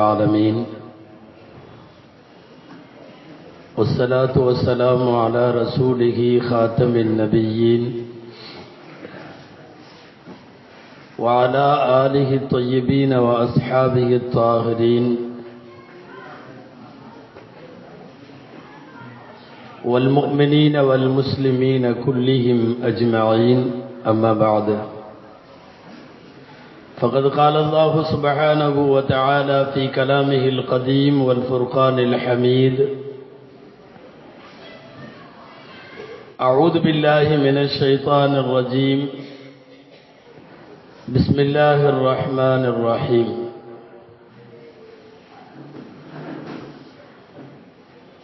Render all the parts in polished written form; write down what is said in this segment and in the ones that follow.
العالمين والصلاة والسلام على رسوله خاتم النبيين وعلى آله الطيبين وأصحابه الطاهرين والمؤمنين والمسلمين كلهم أجمعين أما بعد فقد قال الله سبحانه وتعالى في كلامه القديم والفرقان الحميد أعوذ بالله من الشيطان الرجيم بسم الله الرحمن الرحيم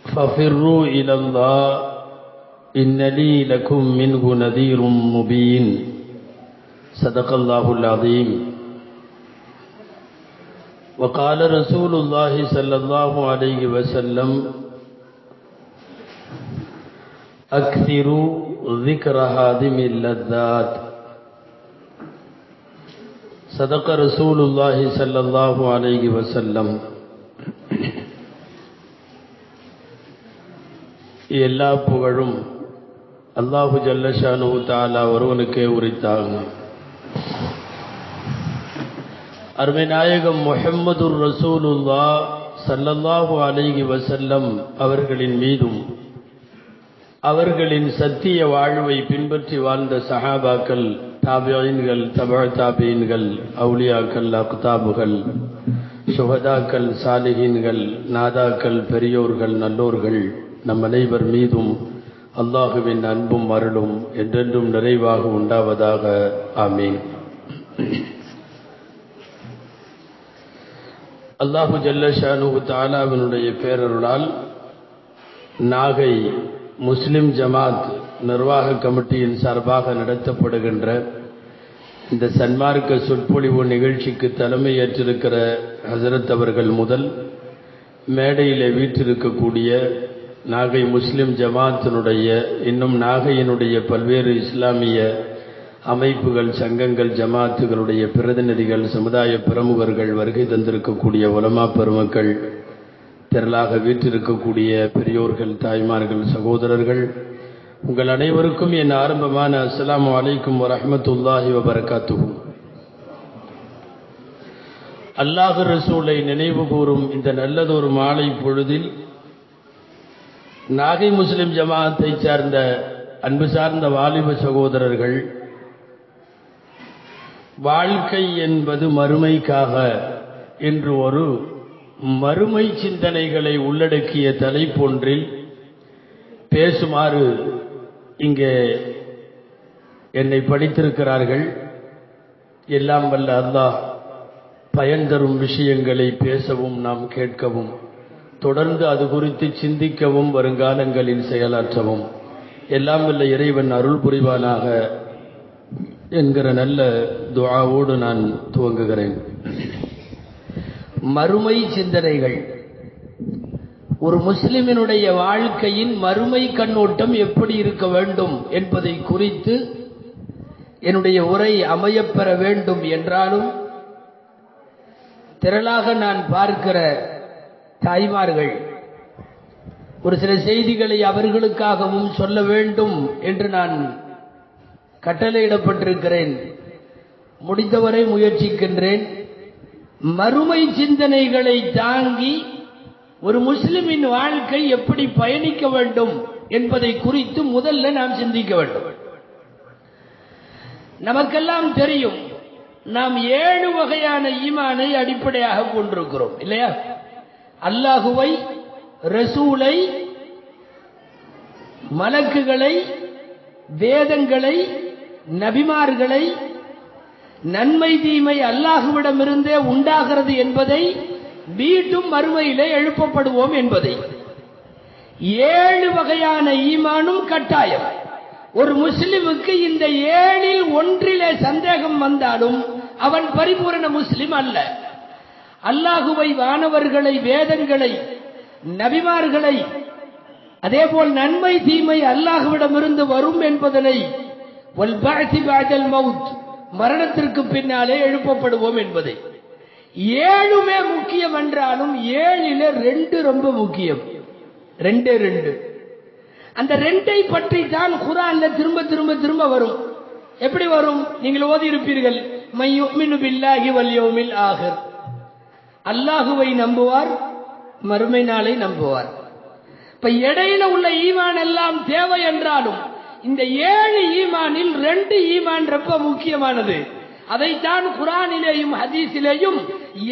ففروا إلى الله إن لي لكم منه نذير مبين صدق الله العظيم وقال رسول الله صلى الله عليه وسلم أكثروا ذكر هادم اللذات صدق رسول الله صلى الله عليه وسلم. எல்லா புகழும் அல்லாஹு ஜல்ல ஷானுஹு தஆலா ஒருவனுக்கே உரித்தாகும். அருமை நாயகம் முஹம்மதுர் ரசூலுல்லாஹ் ஸல்லல்லாஹு அலைஹி வஸல்லம் அவர்களின் மீதும் அவர்களின் சத்திய வாழ்வை பின்பற்றி வாழ்ந்த சஹாபாக்கள், தாபிஈன்கள், தபஅ தாபிஈன்கள், அவுலியாக்கள், அக்தாபுகள், சுஹதாக்கள், சாலிஹீன்கள், நாதாக்கள், பெரியோர்கள், நல்லோர்கள் நம் அனைவர் மீதும் அல்லாஹுவின் அன்பும் அருளும் என்றென்றும் நிறைவாக உண்டாவதாக. ஆமீன். அல்லாஹு ஜல்ல ஷானுஹு தஆலாவினுடைய பேரருளால் நாகை முஸ்லிம் ஜமாத் நிர்வாக கமிட்டியின் சார்பாக நடத்தப்படுகின்ற இந்த சன்மார்க்க சொற்பொழிவு நிகழ்ச்சிக்கு தலைமை ஏற்றிருக்கிற ஹசரத் அவர்கள் முதல் மேடையிலே வீற்றிருக்கக்கூடிய நாகை முஸ்லிம் ஜமாத்தினுடைய இன்னும் நாகையினுடைய பல்வேறு இஸ்லாமிய அமைப்புகள், சங்கங்கள், ஜமாத்துகளுடைய பிரதிநிதிகள், சமுதாய பிரமுகர்கள், வருகை தந்திருக்கக்கூடிய உலமா பெருமக்கள், திரளாக வீற்றிருக்கக்கூடிய பெரியோர்கள், தாய்மார்கள், சகோதரர்கள், உங்கள் அனைவருக்கும் என் ஆரம்பமான அஸ்ஸலாமு அலைக்கும் வரஹ்மத்துல்லாஹி வபரகாத்துஹு. அல்லாஹ் ரசூலை நினைவு கூறும் இந்த நல்லதொரு மாலை பொழுதில் நாகை முஸ்லிம் ஜமாத்தை சார்ந்த அன்பு சார்ந்த வாலிப சகோதரர்கள், வாழ்க்கை என்பது மறுமைக்காக என்று ஒரு மறுமை சிந்தனைகளை உள்ளடக்கிய தலைப்பொன்றில் பேசுமாறு இங்கே என்னை படித்திருக்கிறார்கள். எல்லாம் வல்ல அல்லாஹ் பயன் தரும் விஷயங்களை பேசவும் நாம் கேட்கவும் தொடர்ந்து அது குறித்து சிந்திக்கவும் வருங்காலங்களில் செயலாற்றவும் எல்லாம் வல்ல இறைவன் அருள் புரிவானாக என்கிற நல்ல துஆவோடு நான் துவங்குகிறேன். மறுமை சிந்தனைகள், ஒரு முஸ்லிமினுடைய வாழ்க்கையின் மறுமை கண்ணோட்டம் எப்படி இருக்க வேண்டும் என்பதை குறித்து என்னுடைய உரை அமையப்பெற வேண்டும் என்றாலும், திரளாக நான் பார்க்கிற தாய்மார்கள் ஒரு சில செய்திகளை அவர்களுக்காகவும் சொல்ல வேண்டும் என்று நான் கட்டளையிடப்பட்டிருக்கிறேன். முடிந்தவரை முயற்சிக்கின்றேன். மறுமை சிந்தனைகளை தாங்கி ஒரு முஸ்லிமின் வாழ்க்கை எப்படி பயணிக்க வேண்டும் என்பதை குறித்து முதல்ல நாம் சிந்திக்க வேண்டும். நமக்கெல்லாம் தெரியும், நாம் 7 வகையான ஈமானை அடிப்படையாக கொண்டிருக்கிறோம் இல்லையா? அல்லாஹுவை, ரசூலை, மலக்குகளை, வேதங்களை, நபிமார்களை, நன்மை தீமை அல்லாஹுவிடமிருந்தே உண்டாகிறது என்பதை, மீண்டும் மறுமையிலே எழுப்பப்படுவோம் என்பதை. 7 வகையான ஈமானும் கட்டாயம். ஒரு முஸ்லிமுக்கு இந்த 7இல் ஒன்றிலே சந்தேகம் வந்தாலும் அவன் பரிபூரண முஸ்லிம் அல்ல. அல்லாஹுவை, வானவர்களை, வேதங்களை, நபிமார்களை, அதேபோல் நன்மை தீமை அல்லாஹ்விடமிருந்து வரும் என்பதனை வல் பஅத் பஅதல் மௌத் மரணத்திற்கு பின்னாலே எழுப்பப்படுவோம் என்பதை ஏழுமே முக்கியம் என்றாலும் 7ல 2 ரொம்ப முக்கியம். 2 அந்த 2ஐ பற்றி தான் குர்ஆன்ல திரும்ப திரும்ப திரும்ப வரும். எப்படி வரும்? நீங்கள் ஓதி இருப்பீர்கள், மய்யுமினு பில்லாஹி வல் யௌமில் ஆகிர். அல்லாஹுவை நம்புவார், மறுமை நாளை நம்புவார். இப்ப இடையில உள்ள ஈமான் எல்லாம் தேவை என்றாலும் இந்த 7 ஈமானில் 2 ஈமான் ரொம்ப முக்கியமானது. அதைத்தான் குர்ஆனிலேயும் ஹதீஸிலேயும்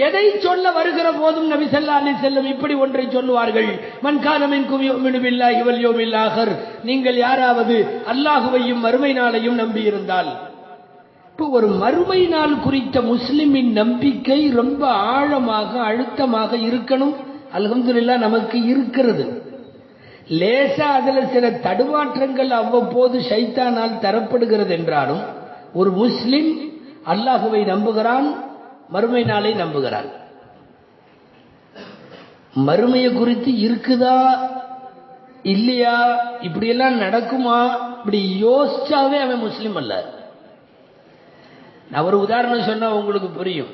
எதை சொல்ல வருகிற போதும் நபி ஸல்லல்லாஹு அலைஹி வஸல்லம் இப்படி ஒன்றை சொல்லுவார்கள், மன் கான மின்கும் யுமினு பில்லாஹி வல் யௌமில் ஆகிர். நீங்கள் யாராவது அல்லாஹுவையும் மறுமை நாளையும் நம்பியிருந்தால். இப்போ ஒரு மறுமை நாள் குறித்த முஸ்லிமின் நம்பிக்கை ரொம்ப ஆழமாக அழுத்தமாக இருக்கணும். அல்ஹம்துலில்லாஹ் நமக்கு இருக்கிறது. லேசா அதுல சில தடுமாற்றங்கள் அவ்வப்போது ஷைத்தானால் தரப்படுகிறது என்றாலும் ஒரு முஸ்லிம் அல்லாஹுவை நம்புகிறான், மறுமை நாளை நம்புகிறான். மறுமையை குறித்து இருக்குதா இல்லையா, இப்படியெல்லாம் நடக்குமா, இப்படி யோசிச்சாவே அவன் முஸ்லிம் அல்ல. நான் ஒரு உதாரணம் சொன்னா உங்களுக்கு புரியும்.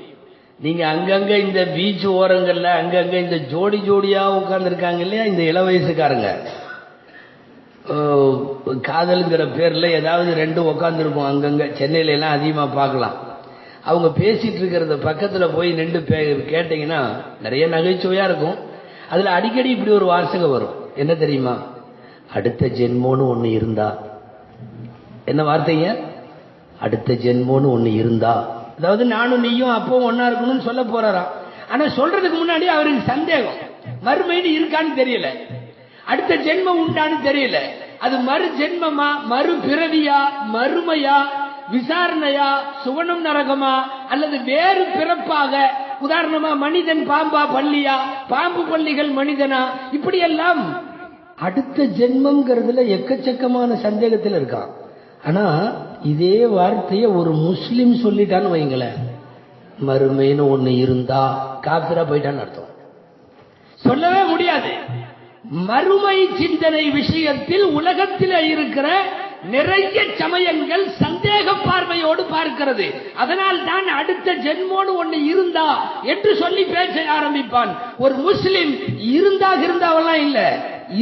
நீங்க அங்கங்க இந்த பீச் ஓரங்கள்ல அங்கங்க இந்த ஜோடி ஜோடியா உட்கார்ந்துருக்காங்க இல்லையா, இந்த இள வயசுக்காரங்க, காதலுங்கிற பேர்ல ஏதாவது 2 உட்காந்துருக்கும் அங்கங்க. சென்னையில எல்லாம் அதிகமா பார்க்கலாம். அவங்க பேசிட்டு இருக்கிறத பக்கத்துல போய் நின்று கேட்டீங்கன்னா நிறைய நகைச்சுவையா இருக்கும். அதுல அடிக்கடி இப்படி ஒரு வாசகம் வரும். என்ன தெரியுமா? அடுத்த ஜென்மோன்னு ஒண்ணு இருந்தா. என்ன வார்த்தைங்க? அடுத்த ஜென்மோன்னு ஒண்ணு இருந்தா, அதாவது நானும் நீயும் அப்போ ஒன்னா இருக்கணும்னு சொல்ல போறாராம். ஆனா சொல்றதுக்கு முன்னாடி அவருக்கு சந்தேகம், மறுமைன்னு இருக்கான்னு தெரியல, அடுத்த ஜென்மம் உண்டான்னு தெரியல. அது மறு ஜென்மமா, மறு பிறவியா, மறுமையா, விசாரணையா, சுவனம் நரகமா, அல்லது வேறு பிறப்பாக, உதாரணமா மனிதன் பாம்பா பள்ளியா, பாம்பு பள்ளிகள் மனிதனா, இப்படியெல்லாம் அடுத்த ஜென்மம்ங்கிறதுல எக்கச்சக்கமான சந்தேகத்தில் இருக்கான். ஆனா இதே வார்த்தையை ஒரு முஸ்லிம் சொல்லிட்டான்னு வைங்களேன், மறுமைன்னு ஒண்ணு இருந்தா காபிரா போயிட்டான்னு அர்த்தம். சொல்லவே முடியாது. மறுமை சிந்தனை விஷயத்தில் உலகத்தில் இருக்கிற நிறைய சமயங்கள் சந்தேக பார்வையோடு பார்க்கிறது. அதனால் தான் அடுத்த ஜென்மோடு ஒண்ணு இருந்தா என்று சொல்லி பேச ஆரம்பிப்பான். ஒரு முஸ்லிம் இருந்தாவெல்லாம் இல்ல,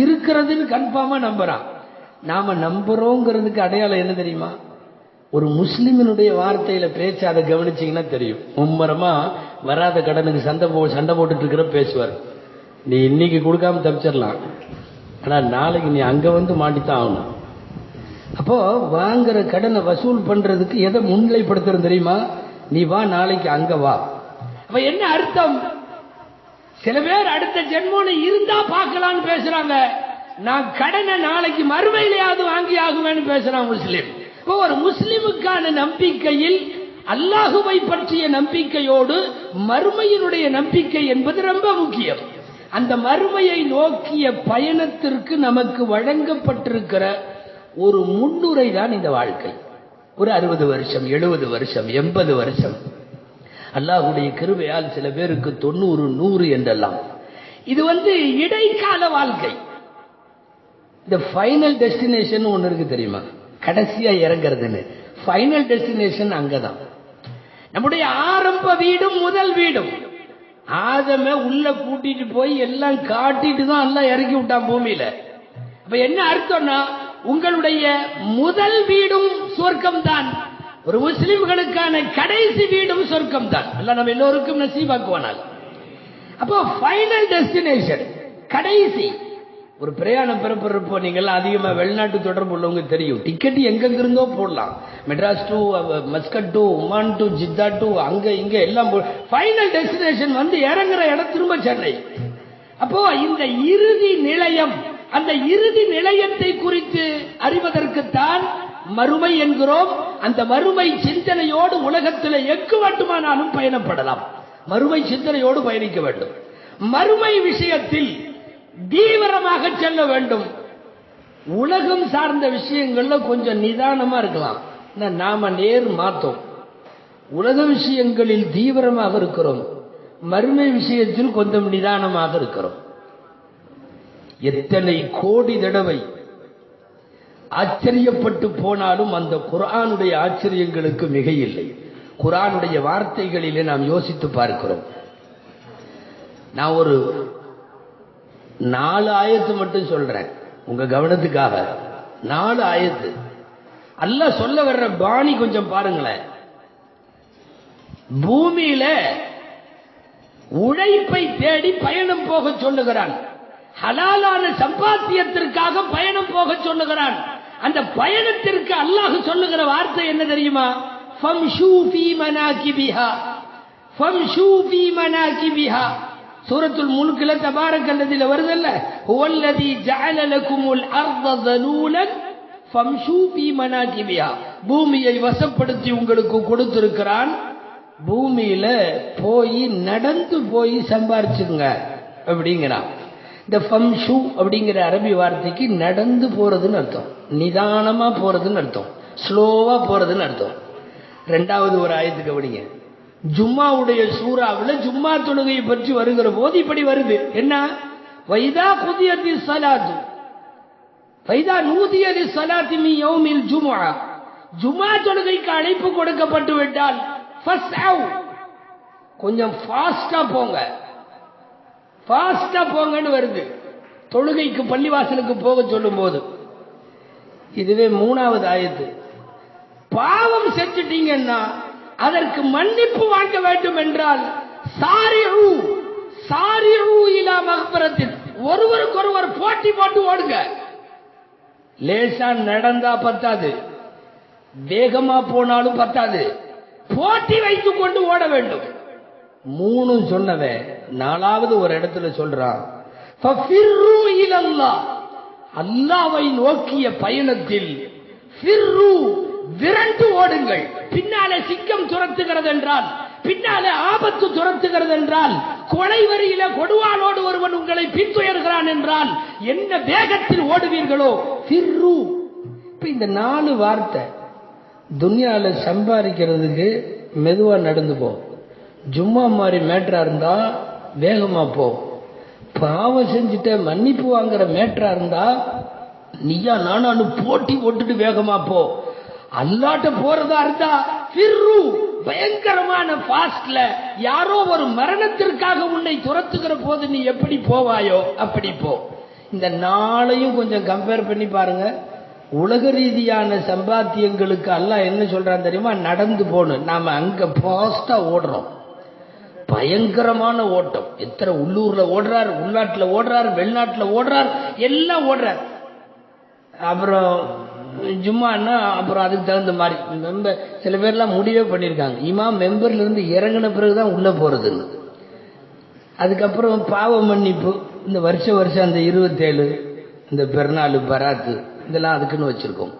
இருக்கிறதுன்னு கன்ஃபார்மா நம்புறான். நாம நம்புறோங்கிறதுக்கு அடையாளம் என்ன தெரியுமா? ஒரு முஸ்லிமினுடைய வார்த்தையில பேச்சு அதை கவனிச்சீங்கன்னா தெரியும். மும்மரமா வராத கடனுக்கு சண்டை போட்டுட்டு இருக்கிற பேசுவார். நீ இன்னைக்கு கொடுக்காம தப்பிச்சிடலாம், ஆனா நாளைக்கு நீ அங்க வந்து மாட்டித்தான் ஆகணும். அப்போ வாங்குற கடனை வசூல் பண்றதுக்கு எதை முன்னிலைப்படுத்துறது தெரியுமா? நீ வா, நாளைக்கு அங்க வா. அப்ப என்ன அர்த்தம்? சில பேர் அடுத்த ஜென்மோன்னு இருந்தா பார்க்கலான்னு பேசுறாங்க. நான் கடனை நாளைக்கு மறுமையிலேயாவது வாங்கி ஆகுவேன்னு பேசுறான் முஸ்லிம். இப்போ ஒரு முஸ்லிமுக்கான நம்பிக்கையில் அல்லாஹுவை பற்றிய நம்பிக்கையோடு மறுமையினுடைய நம்பிக்கை என்பது ரொம்ப முக்கியம். அந்த மறுமையை நோக்கிய பயணத்திற்கு நமக்கு வழங்கப்பட்டிருக்கிற ஒரு முன்னுரை தான் இந்த வாழ்க்கை. ஒரு 60 வருஷம், 70 வருஷம், 80 வருஷம், அல்லாஹ்வுடைய கிருபையால் சில பேருக்கு 90, 100 என்றெல்லாம். இது இடைக்கால வாழ்க்கை. இந்த ஃபைனல் டெஸ்டினேஷன் ஒன்று இருக்கு தெரியுமா? கடைசியா இறங்குறதுன்னு. ஃபைனல் டெஸ்டினேஷன் அங்கதான். நம்முடைய ஆரம்ப வீடும் முதல் வீடும் ஆதம உள்ள கூட்டிட்டு போய் எல்லாம் காட்டிட்டு தான் எல்லாம் இறக்கி விட்டான் பூமியில. அப்ப என்ன அர்த்தம்னா, உங்களுடைய முதல் வீடும் சொர்க்கம் தான். ஒரு முஸ்லிம்களுக்கான கடைசி வீடும் சொர்க்கம் தான். எல்லாம் நம்ம எல்லோருக்கும் நசீபாக்குவானால். அப்போ ஃபைனல் டெஸ்டினேஷன் கடைசி. ஒரு பிரயாணம் பெறப்படுறப்போ நீங்கள் அதிகமா வெளிநாட்டு தொடர்பு உள்ளவங்க தெரியும், டிக்கெட் எங்கெங்க இருந்தோ போடலாம். Madras to Muscat to Oman to Jeddah to அங்க இங்க எல்லாம். ஃபைனல் டெஸ்டினேஷன் இறங்குற இடம் திரும்ப சென்னை. அப்போ இந்த இறுதி நிலையம், அந்த இறுதி நிலையத்தை குறித்து அறிவதற்குத்தான் மறுமை என்கிறோம். அந்த மறுமை சிந்தனையோடு உலகத்தில் எங்கு வேண்டுமானாலும் பயணப்படலாம். மறுமை சிந்தனையோடு பயணிக்க வேண்டும். மறுமை விஷயத்தில் தீவிரமாக செல்ல வேண்டும். உலகம் சார்ந்த விஷயங்கள்ல கொஞ்சம் நிதானமா இருக்கலாம். நாம நேர் மாத்தோம். உலக விஷயங்களில் தீவிரமாக இருக்கிறோம், மறுமை விஷயத்தில் கொஞ்சம் நிதானமாக இருக்கிறோம். எத்தனை கோடி தடவை ஆச்சரியப்பட்டு போனாலும் அந்த குர்ஆனுடைய ஆச்சரியங்களுக்கு மிக இல்லை. குர்ஆனுடைய வார்த்தைகளிலே நாம் யோசித்து பார்க்கிறோம். நான் ஒரு 4 ஆயத்து மட்டும் சொல்றேன் உங்க கவனத்துக்காக. 4 ஆயத்து அல்லாஹ் சொல்ல வர்ற பாணி கொஞ்சம் பாருங்களேன். பூமியில உழைப்பை தேடி பயணம் போக சொல்லுகிறான். ஹலாலான சம்பாத்தியத்திற்காக பயணம் போக சொல்லுகிறான். அந்த பயணத்திற்கு அல்லாஹ் சொல்லுகிற வார்த்தை என்ன தெரியுமா? ஃபம்ஷூ ஃபீ மனாகிபிஹா, ஃபம்ஷூ ஃபீ மனாகிபிஹா. சூரத்துல் முல்க்ல தபாரக்கல்லதில வருதல்ல, ஹுவல்லதி ஜஅல லகுமுல் அர்த ஸலூலன் ஃபம்ஷூ ஃபீ மனாகிபிஹா. பூமியை வசப்படுத்தி உங்களுக்கு கொடுத்திருக்கிறான். பூமியில போய் நடந்து போய் சம்பாரிச்சுங்க அப்படிங்கிறான். இந்த ஃபம்ஷு அப்படிங்கிற அரபி வார்த்தைக்கு நடந்து போறதுன்னு அர்த்தம், நிதானமா போறதுன்னு அர்த்தம், ஸ்லோவா போறதுன்னு அர்த்தம். 2வது ஒரு ஆயத்துக்கு அப்படிங்க. ஜும்மாவுடைய சூறாவில் ஜும்மா தொழுகையை பற்றி வருகிற போது இப்படி வருது. என்ன? வைதா குதியத்தி ஸலாத்து வைதா நூதிய லிஸ்ஸலாத்தி மின் யௌமில் ஜும்ஆ. ஜும்மா தொழுகைக்கு அழைப்பு கொடுக்கப்பட்டு விட்டால் ஃபஸ்அவ், கொஞ்சம் ஃபாஸ்டா போங்க, ஃபாஸ்டா போங்கன்னு வருது தொழுகைக்கு பள்ளிவாசலுக்கு போக சொல்லும் போது. இதுவே 3வது ஆயத்து. பாவம் செஞ்சிட்டீங்கன்னா அதற்கு மன்னிப்பு வாங்க வேண்டும் என்றால் சாரிஉ சாரிஉ இலா மக்ஃபிரத்தின், ஒருவருக்கொருவர் போட்டி போட்டு ஓடுங்க. லேசா நடந்தா பத்தாது, வேகமா போனாலும் பத்தாது, போட்டி வைத்துக் கொண்டு ஓட வேண்டும். 3 சொன்னவன் 4வது ஒரு இடத்துல சொல்றான், ஃபஃபிர்ரு இலல்லாஹ், அல்லாஹ்வை நோக்கிய பயணத்தில் ஃபிர்ரு, விரண்டு ஓடுங்கள். பின்னாலே சிங்கம் துரத்துகிறது என்றால், பின்னாலே ஆபத்து துரத்துகிறது என்றால், கொலை வரியில கொடுவாளோடு ஒருவன் உங்களை பின்துயர்கிறான் என்றால் என்ன வேகத்தில் ஓடுவீர்களோ ஃபிர்ரு. இப்ப இந்த 4 வார்த்தை துன்யால சம்பாதிக்கிறதுக்கு மெதுவா நடந்து போ, ஜும்மா மாதிரி மேட்டரா இருந்தா வேகமா போ, பாவம் செஞ்சுட்ட மன்னிப்பு வாங்குற மேட்டரா இருந்தா நீயா நானு போட்டி போட்டுட்டு வேகமா போ. அல்லாட்ட போறதா இருந்தா ஃபிர்ரு, பயங்கரமான ஃபாஸ்ட்ல யாரோ ஒரு மரணத்திற்காக உன்னை துரத்துகிற போது நீ எப்படி போவாயோ அப்படி போ. இந்த 4ஐயும் கொஞ்சம் கம்பேர் பண்ணி பாருங்க. உலக ரீதியான சம்பாத்தியங்களுக்கு அல்லாஹ் என்ன சொல்றான் தெரியுமா? நடந்து போகணும். நாம அங்க ஃபாஸ்டா ஓடுறோம், பயங்கரமான ஓட்டம். எத்தனை உள்ளூர்ல ஓடுறார், உள்நாட்டுல ஓடுறார், வெளிநாட்டுல ஓடுறார், எல்லாம் ஓடுறார். அப்புறம் ஜும்மான்னா அப்புறம் அதுக்கு தகுந்த மாதிரி மெம்பர் சில பேர்லாம் முடிவே பண்ணியிருக்காங்க, இமாம் மெம்பர்ல இருந்து இறங்கின பிறகுதான் உள்ள போறதுன்னு. அதுக்கப்புறம் பாவ மன்னிப்பு, இந்த வருஷம் அந்த 27 இந்த பெருநாள் பராத்து இதெல்லாம் அதுக்குன்னு வச்சிருக்கோம்.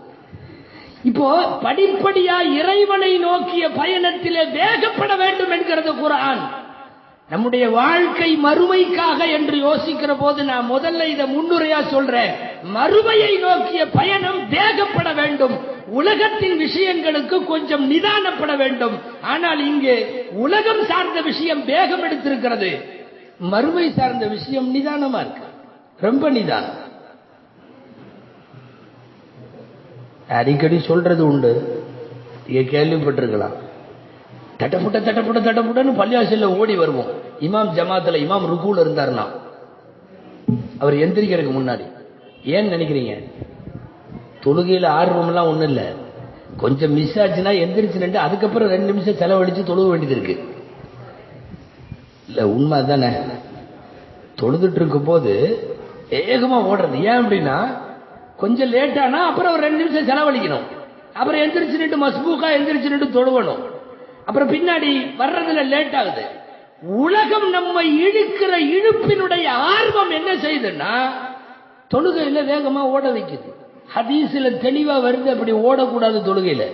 இப்போ படிப்படியா இறைவனை நோக்கிய பயணத்திலே வேகப்பட வேண்டும் என்கிறது குர்ஆன். நம்முடைய வாழ்க்கை மறுமைக்காக என்று யோசிக்கிற போது நான் முதல்ல இதை முன்னுரையா சொல்றேன். மறுமையை நோக்கிய பயணம் வேகப்பட வேண்டும். உலகத்தின் விஷயங்களுக்கு கொஞ்சம் நிதானப்பட வேண்டும். ஆனால் இங்கே உலகம் சார்ந்த விஷயம் வேகம் எடுத்திருக்கிறது, மறுமை சார்ந்த விஷயம் நிதானமா இருக்கு, ரொம்ப நிதானம். அடிக்கடி சொல்றது உண்டு, நீங்க கேள்விப்பட்டிருக்கலாம். தட்டப்புட்டன்னு பள்ளியாசல்ல ஓடி வருவோம். இமாம் ஜமாத்துல இமாம் ருக்கூல இருந்தாருன்னா அவர் எந்திரிக்கிறதுக்கு முன்னாடி. ஏன்னு நினைக்கிறீங்க? தொழுகையில ஆர்வம்லாம் ஒண்ணும் இல்ல, கொஞ்சம் மிஸ் ஆச்சுன்னா எந்திரிச்சு நின்று அதுக்கப்புறம் 2 நிமிஷம் செலவழிச்சு தொழுக வேண்டியது இருக்கு. இல்ல உண்மை தானே? தொழுதுட்டு இருக்கும் போது வேகமா ஓடுறது. ஏன் அப்படின்னா கொஞ்சம் லேட்டானா அப்புறம் 2 நிமிஷம் செலவழிக்கணும், அப்புறம் எந்திரிச்சு நின்று மஸ்பூக்கா எந்திரிச்சு நின்று தொழுவணும், அப்புறம் பின்னாடி வர்றதுல லேட் ஆகுது. உலகம் நம்மை இழுக்கிற இழுப்பினுடைய ஆர்வம் என்ன செய்யுதுன்னா தொழுகையில வேகமா ஓட வைக்குது. ஹதீஸ்ல தெளிவா வருது, அப்படி ஓடக்கூடாது. தொழுகையில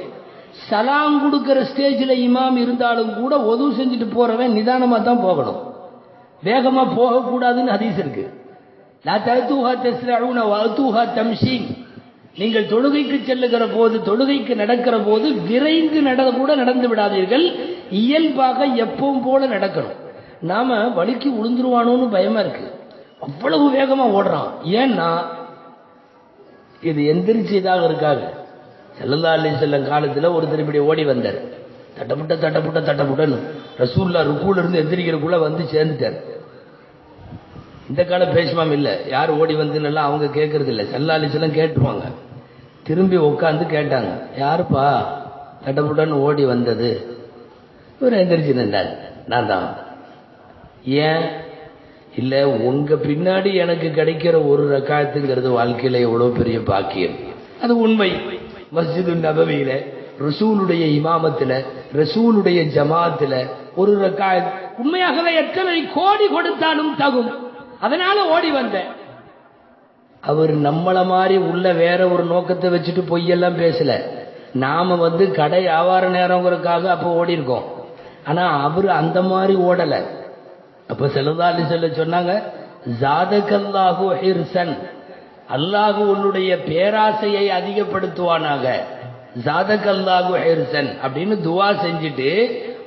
சலாம் கொடுக்கிற ஸ்டேஜில் இமாம் இருந்தாலும் கூட ஒது செஞ்சுட்டு போறவன் நிதானமா தான் போகணும், வேகமா போகக்கூடாதுன்னு ஹதீஸ் இருக்கு. லா தஅதூஹா தஸ்ரஊன வஅதூஹா தம்ஷீன். நீங்கள் தொழுகைக்கு செல்லுகிற போது, தொழுகைக்கு நடக்கிற போது விரைந்து கூட நடந்து விடாதீர்கள், இயல்பாக எப்பவும் போல நடக்கணும். நாம வலிக்கு உளுந்துருவானோன்னு பயமா இருக்கு, அவ்வளவு வேகமா ஓடுறான். ஏன்னா இது எந்திரிச்சதாக இருக்காங்க. ஸல்லல்லாஹு அலைஹி வஸல்லம் காலத்துல ஒருத்தர் இப்படி ஓடி வந்தார், தட்டப்புட்டன்னு ரசூலுல்லாஹ் ருக்கூல இருந்து எந்திரிக்கிறக்குள்ள வந்து சேர்ந்துட்டார். இந்த கால பேசுமாம் இல்லை, யார் ஓடி வந்துலாம் அவங்க கேட்கறது இல்லை. சல்லாலிச்செல்லாம் கேட்டுருவாங்க. திரும்பி உட்காந்து கேட்டாங்க, யாருப்பா கடப்புடன் ஓடி வந்தது? இவர் எந்திரிச்சு நின்றார், நான் தான். ஏன் இல்லை, உங்க பின்னாடி எனக்கு கிடைக்கிற ஒரு ரக்காயத்துங்கிறது வாழ்க்கையில எவ்வளவு பெரிய பாக்கியம். அது உண்மை. மஸ்ஜிது நபவியில ரசூலுடைய இமாமத்துல ரசூலுடைய ஜமாத்துல ஒரு ரக்காயத் உண்மையாகவே எத்தனை கோடி கொடுத்தாலும் தகும். அதனால ஓடி வந்தேன். அவர் நம்மள மாதிரி உள்ள வேற ஒரு நோக்கத்தை வச்சுட்டு பொய்யெல்லாம் பேசல. நாம கடை வியாபார நேரங்கிறதுக்காக அப்ப ஓடி இருக்கோம். ஆனா அவரு அந்த மாதிரி ஓடல. அப்ப ஸல்லல்லாஹு அலைஹி வஸல்லம் சொன்னாங்க, ஜாதகல்லாஹு ஹிர்சன், அல்லாஹ் உன்னுடைய பேராசையை அதிகப்படுத்துவானாக. ஜாதகல்லாஹு ஹிர்சன் அப்படின்னு துவா செஞ்சுட்டு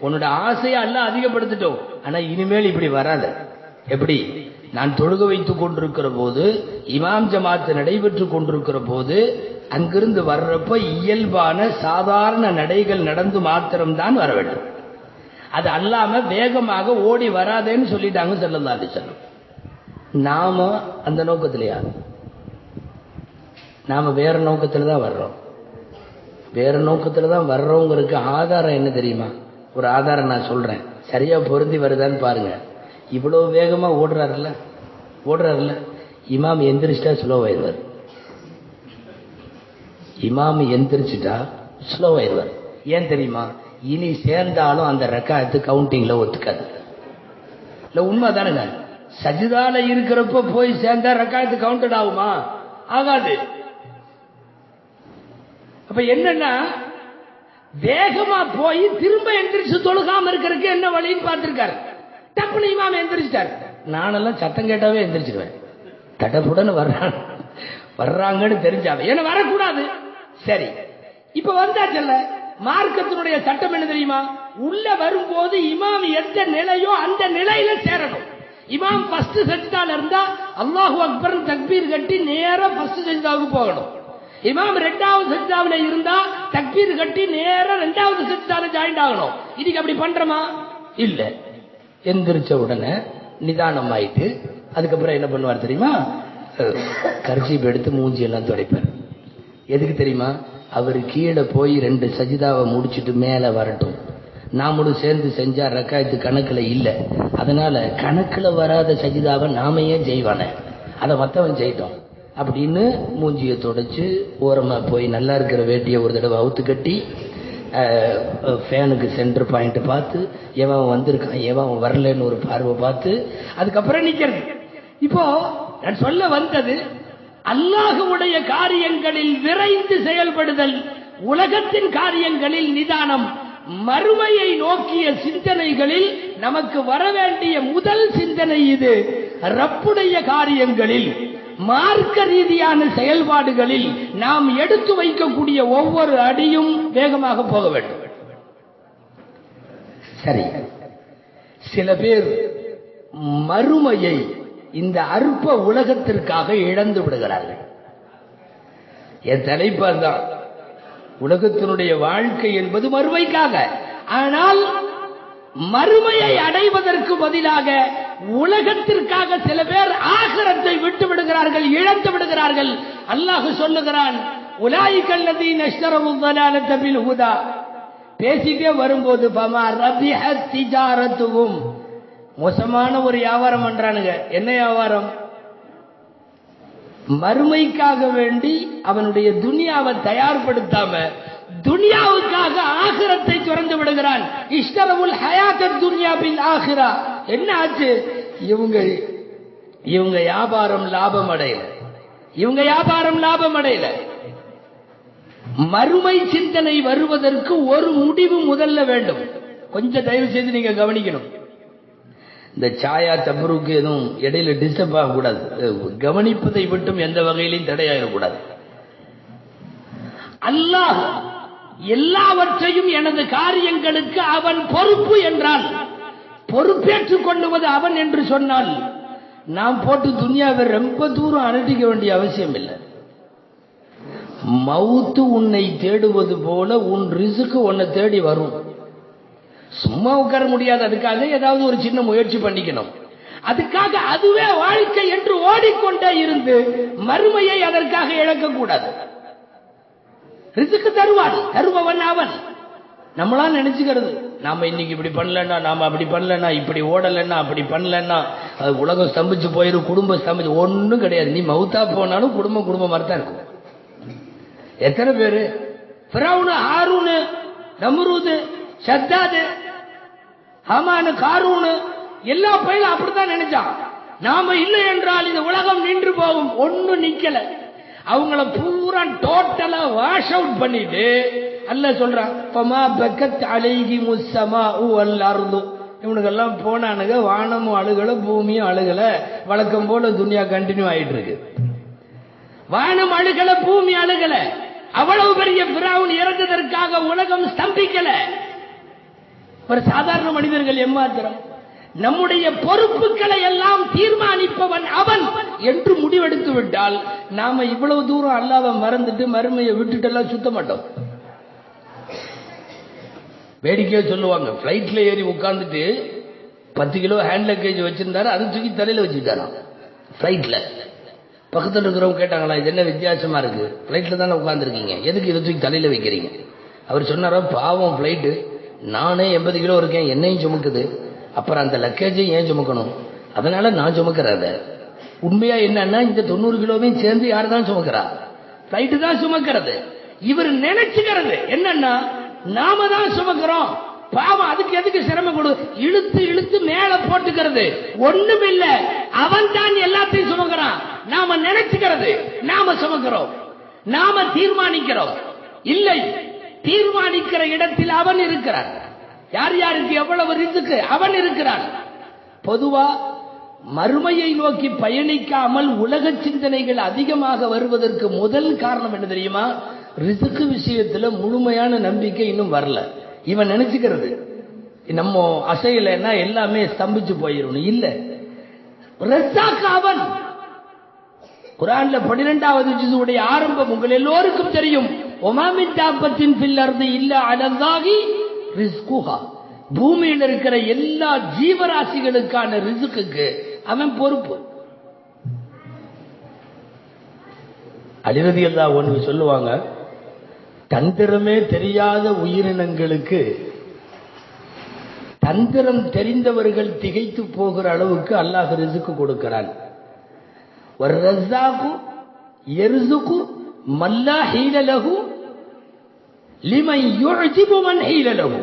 உன்னோட ஆசையை அல்லாஹ் அதிகப்படுத்திட்டோம். ஆனா இனிமேல் இப்படி வராத. எப்படி? நான் தொழுக வைத்துக் கொண்டிருக்கிற போது, இமாம் ஜமாத்து நடைபெற்று கொண்டிருக்கிற போது, அங்கிருந்து வர்றப்ப இயல்பான சாதாரண நடைகள் நடந்து மாத்திரம்தான் வர வேண்டும். அது அல்லாம வேகமாக ஓடி வராதேன்னு சொல்லிட்டாங்க ஸல்லல்லாஹு அலைஹி வஸல்லம். நாம அந்த நோக்கத்திலையா? நாம வேற நோக்கத்துல தான் வர்றோம். வேற நோக்கத்துல தான் வர்றோங்கிறதுக்கு ஆதாரம் என்ன தெரியுமா? ஒரு ஆதாரம் நான் சொல்றேன், சரியா பொருந்தி வருதான்னு பாருங்க. இவ்வளவு வேகமா ஓடுறாருல்ல, இமாம் எந்திரிச்சிட்டா ஸ்லோவாயிருவார். இமாம் எந்திரிச்சிட்டா ஸ்லோவாயிருவார். ஏன் தெரியுமா? இனி சேர்ந்தாலும் அந்த ரக்காயத்து கவுண்டிங்ல ஒத்துக்காது. இல்ல உண்மை தானுங்க. சஜிதால இருக்கிறப்ப போய் சேர்ந்தா ரக்காயத்து கவுண்டட் ஆகுமா? ஆகாது. அப்ப என்னன்னா, வேகமா போய் திரும்ப எந்திரிச்சு தொழுகாம இருக்கிறதுக்கு என்ன வழின்னு பார்த்திருக்காரு. டப்புனு இமாம் எந்திரிச்சிட்டார். நானெல்லாம் சத்தம் கேட்டாவே எந்திரிச்சிடுவேன். தடப்புடன் வர்றாங்கன்னு தெரிஞ்சாவே, ஏன்னா வரக்கூடாது. சரி, இப்ப வந்தாச்சல்ல. மார்க்கத்தினுடைய சட்டம் என்ன தெரியுமா? உள்ள வரும்போது இமாம் எந்த நிலையோ அந்த நிலையில சேரணும். இமாம் ஃபர்ஸ்ட் சஜ்தால இருந்தா அல்லாஹு அக்பர் தக்பீர் கட்டி நேரா ஃபர்ஸ்ட் சஜ்தாவுக்கு போகணும். இமாம் ரெண்டாவது சஜ்தாவில இருந்தா தக்பீர் கட்டி நேரா ரெண்டாவது சஜ்தால ஜாயின் ஆகணும். இதுக்கு அப்படி பண்றோமா? இல்ல. எந்திரிச்ச உடனே நிதானம் ஆயிட்டு அதுக்கப்புறம் என்ன பண்ணுவார் தெரியுமா? கர்ச்சீப் எடுத்து மூஞ்சி எல்லாம் துடைப்பார். எதுக்கு தெரியுமா? அவர் கீழே போய் 2 சஜிதாவை முடிச்சுட்டு மேல வரட்டும். நாமளும் சேர்ந்து செஞ்சா ரக்காயத்து கணக்குல இல்ல. அதனால கணக்குல வராத சஜிதாவை நாம ஏன் செய்வானே, அதை மத்தவன் செய்தோம் அப்படின்னு மூஞ்சியை தொடச்சு ஓரமா போய் நல்லா இருக்கிற வேட்டியை ஒரு தடவை அவுத்து கட்டி ஃபேனுக்கு சென்டர் பாயிண்ட் பார்த்து எவன் வந்திருக்கான் எவன் வரலன்னு ஒரு பார்வை பார்த்து அதுக்கப்புறம் நிக்கிறது. இப்போ நான் சொல்ல வந்தது, அல்லாஹ்வுடைய காரியங்களில் விரைந்து செயல்படுதல், உலகத்தின் காரியங்களில் நிதானம், மறுமையை நோக்கிய சிந்தனைகளில் நமக்கு வர வேண்டிய முதல் சிந்தனை இது. ரப்புடைய காரியங்களில், மார்க்க ரீதியான செயல்பாடுகளில் நாம் எடுத்து வைக்கக்கூடிய ஒவ்வொரு அடியும் வேகமாக போக வேண்டும். சரி, சில பேர் மறுமையை இந்த அற்ப உலகத்திற்காக இழந்து விடுகிறார்கள். என் தலைப்பார் தான், உலகத்தினுடைய வாழ்க்கை என்பது மறுமைக்காக. ஆனால் மறுமையை அடைவதற்கு பதிலாக உலகத்திற்காக சில பேர் ஆகிரத்தை விட்டு விடுகிறார்கள், இழந்து விடுகிறார்கள். அல்லாஹ் சொல்லுகிறான், உலாயிகல் லதீன இஷ்தரவு ضلالة بالهدى. பேசிட்டே வரும்போது ஃபமா ரபிஹத் திஜாரத்துஹும், மோசமான ஒரு வியாபாரம் பண்றானுங்க. என்ன வியாபாரம்? மறுமைக்காக வேண்டி அவனுடைய துனியாவை தயார்படுத்தாம துனியாவுக்காக ஆகிரத்தை துறந்து விடுகிறான். இஷ்டரவுல் ஹயாத்தத் துன்யா பில் ஆகிரா. என்ன ஆச்சு? இவங்க வியாபாரம் லாபம் அடையல. மறுமை சிந்தனை வருவதற்கு ஒரு முடிவு முதல்ல வேண்டும். கொஞ்சம் தயவு செய்து நீங்க கவனிக்கணும். இந்த சாயா தப்ரூக்கு எதுவும் இடையில டிஸ்டர்ப் ஆகக்கூடாது. கவனிப்பதை விட்டும் எந்த வகையிலையும் தடையாயிடக்கூடாது. அல்லாஹ் எல்லாவற்றையும் எனது காரியங்களுக்கு அவன் பொறுப்பு என்றால், பொறுப்பேற்றுக் கொள்ளுவது அவன் என்று சொன்னால், நாம் போட்டு துனியாவை ரொம்ப தூரம் அனுட்டிக்க வேண்டிய அவசியம் இல்லை. மவுத்து உன்னை தேடுவது போல உன் ரிஸ்க்கு உன்னை தேடி வரும். சும்மா உட்கார முடியாது. அதுக்காக ஏதாவது ஒரு சின்ன முயற்சி பண்ணிக்கணும். அதுக்காக அதுவே வாழ்க்கை என்று ஓடிக்கொண்டே இருந்து மறுமையை அதற்காக இழக்கக்கூடாது. ரிஸ்க் தருபவன் அவன். நம்மளா நினைச்சுக்கிறது, நாம இன்னைக்கு இப்படி பண்ணலன்னா, நாம அப்படி பண்ணலன்னா, இப்படி ஓடலன்னா, அப்படி பண்ணலன்னா உலகம் ஸ்தம்பிச்சு போயிரும், குடும்பம் ஸ்தம்பிச்சு. ஒன்னும் கிடையாது. நீ மவுத்தா போனாலும் குடும்பம் மாதிரிதான் இருக்கும். எத்தனை பேரு ஃபிரௌன், ஹாரூன், நம்ரூத், ஷத்தாத், ஹமான், காரூன் எல்லா பயிலும் அப்படித்தான் நினைச்சான். நாம இல்லை என்றால் இந்த உலகம் நின்று போகும். ஒன்னும் நிக்கல. அவங்கள பூரா டோட்டலா வாஷ் அவுட் பண்ணிட்டு அல்லாஹ் சொல்றான், ஃபமா பக்கத் அலைஹிமுஸ் ஸமாஉ வல் அர்து. இவனுக்கெல்லாம் போனானுங்க, வானமும் அழுகல, பூமியும் அழுகல. வழக்கம் போல துன்யா கண்டினியூ ஆயிட்டு இருக்கு. வானம் அழுகல, பூமி அழுகல. அவ்வளவு பெரிய ஃபிரௌன் இறந்ததற்காக உலகம் ஸ்தம்பிக்கல. ஒரு சாதாரண மனிதர்கள் எம்மாத்திரம். நம்முடைய பொறுப்புகளை எல்லாம் தீர்மானிப்பவன் அவன் என்று முடிவெடுத்து விட்டால் நாம இவ்வளவு தூரம் அல்லாஹ்வை மறந்துட்டு மறுமையை விட்டுட்டு எல்லாம் சுத்த மாட்டோம். வேடிக்கையா சொல்லுவாங்க, பிளைட்ல ஏறி உட்கார்ந்துட்டு 10 கிலோ ஹேண்ட் லக்கேஜ் வச்சிருந்தாரு, அது தூக்கி தலையில வச்சுக்கிட்டாராம் பிளைட்ல. பக்கத்தில் இருக்கிறவங்க கேட்டாங்களா, இது என்ன வித்தியாசமா இருக்கு, பிளைட்ல தானே உட்கார்ந்துருக்கீங்க, எதுக்கு இதை தூக்கி தலையில வைக்கிறீங்க? அவர் சொன்னாரா, பாவம் பிளைட்டு, நானே 80 கிலோ இருக்கேன், என்னையும் சுமக்குது, அப்புறம் அந்த லக்கேஜையும் ஏன் சுமக்கணும், அதனால நான் சுமக்கிறத. உண்மையா என்னன்னா இந்த 90 கிலோவையும் சேர்ந்து யாரு தான் சுமக்கிறா? பிளைட்டு தான் சுமக்கிறது. இவர் நினைச்சுக்கிறது என்னன்னா நாம தான் சுமக்கிறோம், பாவம் அதுக்கு எதுக்கு சிரமம் கொடு, இழுத்து இழுத்து மேல போட்டுக்கிறது. ஒண்ணும் இல்ல, அவன் தான் எல்லாத்தையும் சுமக்கிறான். நாம நினைச்சுக்கிறது நாம சுமக்கிறோம், நாம தீர்மானிக்கிறோம். இல்லை, தீர்மானிக்கிற இடத்தில் அவன் இருக்கிறான். யார் யாருக்கு எவ்வளவு ரிஸ்க் அவன் இருக்கிறான். பொதுவா மறுமையை நோக்கி பயணிக்காமல் உலக சிந்தனைகள் அதிகமாக வருவதற்கு முதல் காரணம் என்ன தெரியுமா? ரிஸ்க் விஷயத்துல முழுமையான நம்பிக்கை இன்னும் வரல. இவன் நினைச்சுக்கிறது நம்ம அசையலைன்னா எல்லாமே ஸ்தம்பிச்சு போயிடும். இல்ல, ரஸாக் அவன். குர்ஆன்ல 12வது ஜுஸுடைய ஆரம்பம் உங்கள் எல்லோருக்கும் தெரியும். வமா மின் தாபத்தின் ஃபில் அர்தி இல்லா அலல்லாஹி ரிஸ்குஹா. பூமியில் இருக்கிற எல்லா ஜீவராசிகளுக்கான ரிஸ்குக்கு அவன் பொறுப்பு. அலி ரலியல்லாஹு அன்ஹு சொல்லுவாங்க, தந்திரமே தெரியாத உயிரினங்களுக்கு தந்திரம் தெரிந்தவர்கள் திகைத்து போகிற அளவுக்கு அல்லாஹ் ரிஸ்க் கொடுக்கிறான். வர்ரஸாகு யர்ஸுகு மல்லா ஹீல லஹு லிமன் யுஜிபு மன் ஹீல லஹு.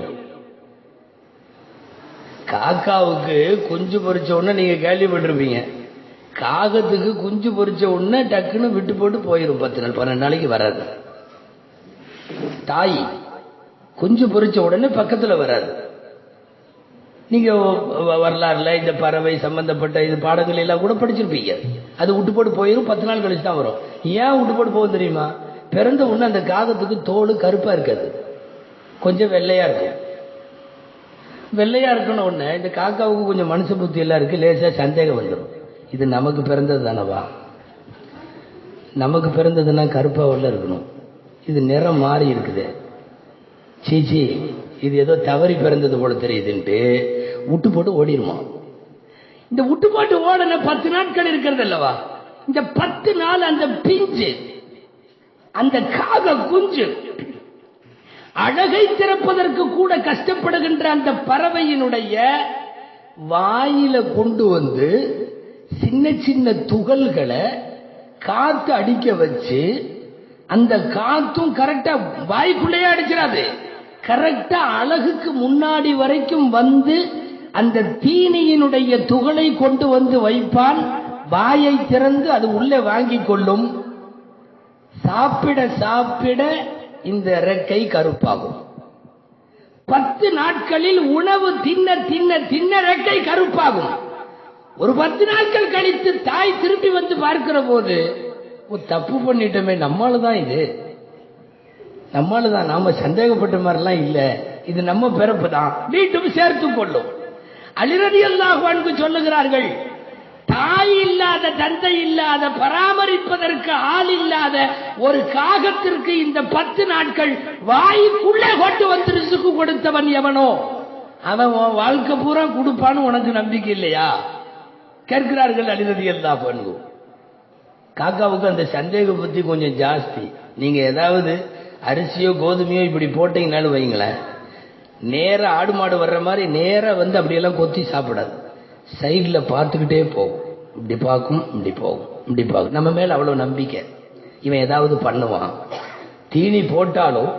காக்காவுக்கு குஞ்சு பொரிச்ச உடனே நீங்க கேள்விப்பட்டிருப்பீங்க. காகத்துக்கு குஞ்சு பொரிச்ச உடனே டக்குன்னு விட்டு போட்டு போயிடும். 10 நாள் 12 நாளைக்கு வராது. தாய் குஞ்சு பொரிச்ச உடனே பக்கத்துல வராது. நீங்க வரலாறுல இந்த பறவை சம்பந்தப்பட்ட இது பாடங்கள் எல்லாம் கூட படிச்சிருப்பீங்க. அது விட்டு போட்டு போயிடும், 10 நாள் கழிச்சு தான் வரும். ஏன் விட்டு போட்டு போகும் தெரியுமா? பிறந்த உடனே அந்த காகத்துக்கு தோல் கருப்பா இருக்காது, கொஞ்சம் வெள்ளையா இருக்கும். வெள்ளையா இருக்கணும் உடனே இந்த காக்காவுக்கு கொஞ்சம் மனுஷ புத்தி எல்லாம் இருக்கு, லேசா சந்தேகம் வந்துடும். இது நமக்கு பிறந்தது தானவா, நமக்கு பிறந்ததுன்னா கருப்பா உள்ள இருக்கணும், இது நிறம் மாறி இருக்குது, சீச்சி இது ஏதோ தவறி பிறந்தது போல தெரியுதுன்ட்டு விட்டு போட்டு ஓடிடுமா. இந்த விட்டு போட்டு ஓடன 10 நாட்கள் இருக்கிறது அல்லவா, இந்த 10 நாள் அந்த பிஞ்சு அந்த காக குஞ்சு அழகை திறப்பதற்கு கூட கஷ்டப்படுகின்ற அந்த பறவையினுடைய வாயில கொண்டு வந்து சின்ன சின்ன துகள்களை காத்து அடிக்க வச்சு, அந்த காத்தும் கரெக்டா வாய்க்குள்ளேயே அடிச்சிடாது, கரெக்டா அழகுக்கு முன்னாடி வரைக்கும் வந்து அந்த தீனியினுடைய துகளை கொண்டு வந்து வைப்பான். வாயை திறந்து அது உள்ளே வாங்கி கொள்ளும். சாப்பிட சாப்பிட இந்த இறக்கை கருப்பாகும். 10 நாட்களில் உணவு தின்ன தின்ன தின்ன இறக்கை கருப்பாகும். ஒரு 10 நாட்கள் கழித்து தாய் திரும்பி வந்து பார்க்கிற போது, தப்பு பண்ணிட்டோமே, நம்மளுதான் இது, நம்மளுதான், நாம சந்தேகப்பட்ட மாதிரிலாம் இல்ல, இது நம்ம பிறப்பு தான், மீண்டும் சேர்த்து கொள்ளும். அலி ரலியல்லாஹு அன்ஹு சொல்லுகிறார்கள், தாய் இல்லாத தந்தை இல்லாத பராமரிப்பதற்கு ஆள் இல்லாத ஒரு காகத்திற்கு இந்த 10 நாட்கள் வாய்க்குள்ளே கொண்டு வந்து ரிஸ்க் கொடுத்தவன் எவனோ அவன் வாழ்க்கை பூரா கொடுப்பான்னு உனக்கு நம்பிக்கை இல்லையா? கேட்கிறார்கள் அலி ரலியல்லாஹு அன்ஹு. காக்காவுக்கு அந்த சந்தேக புத்தி கொஞ்சம் ஜாஸ்தி. நீங்க ஏதாவது அரிசியோ கோதுமையோ இப்படி போட்டீங்கன்னாலும் வைங்களேன், நேரா ஆடு மாடு வர்ற மாதிரி நேரா வந்து அப்படியெல்லாம் கொத்தி சாப்பிடாது. சைட்ல பார்த்துக்கிட்டே போகும். இப்படி பார்க்கும், இப்படி போகும், இப்படி பார்க்கும். நம்ம மேல அவ்வளவு நம்பிக்கை. இவன் ஏதாவது பண்ணுவான். தீனி போட்டாலும்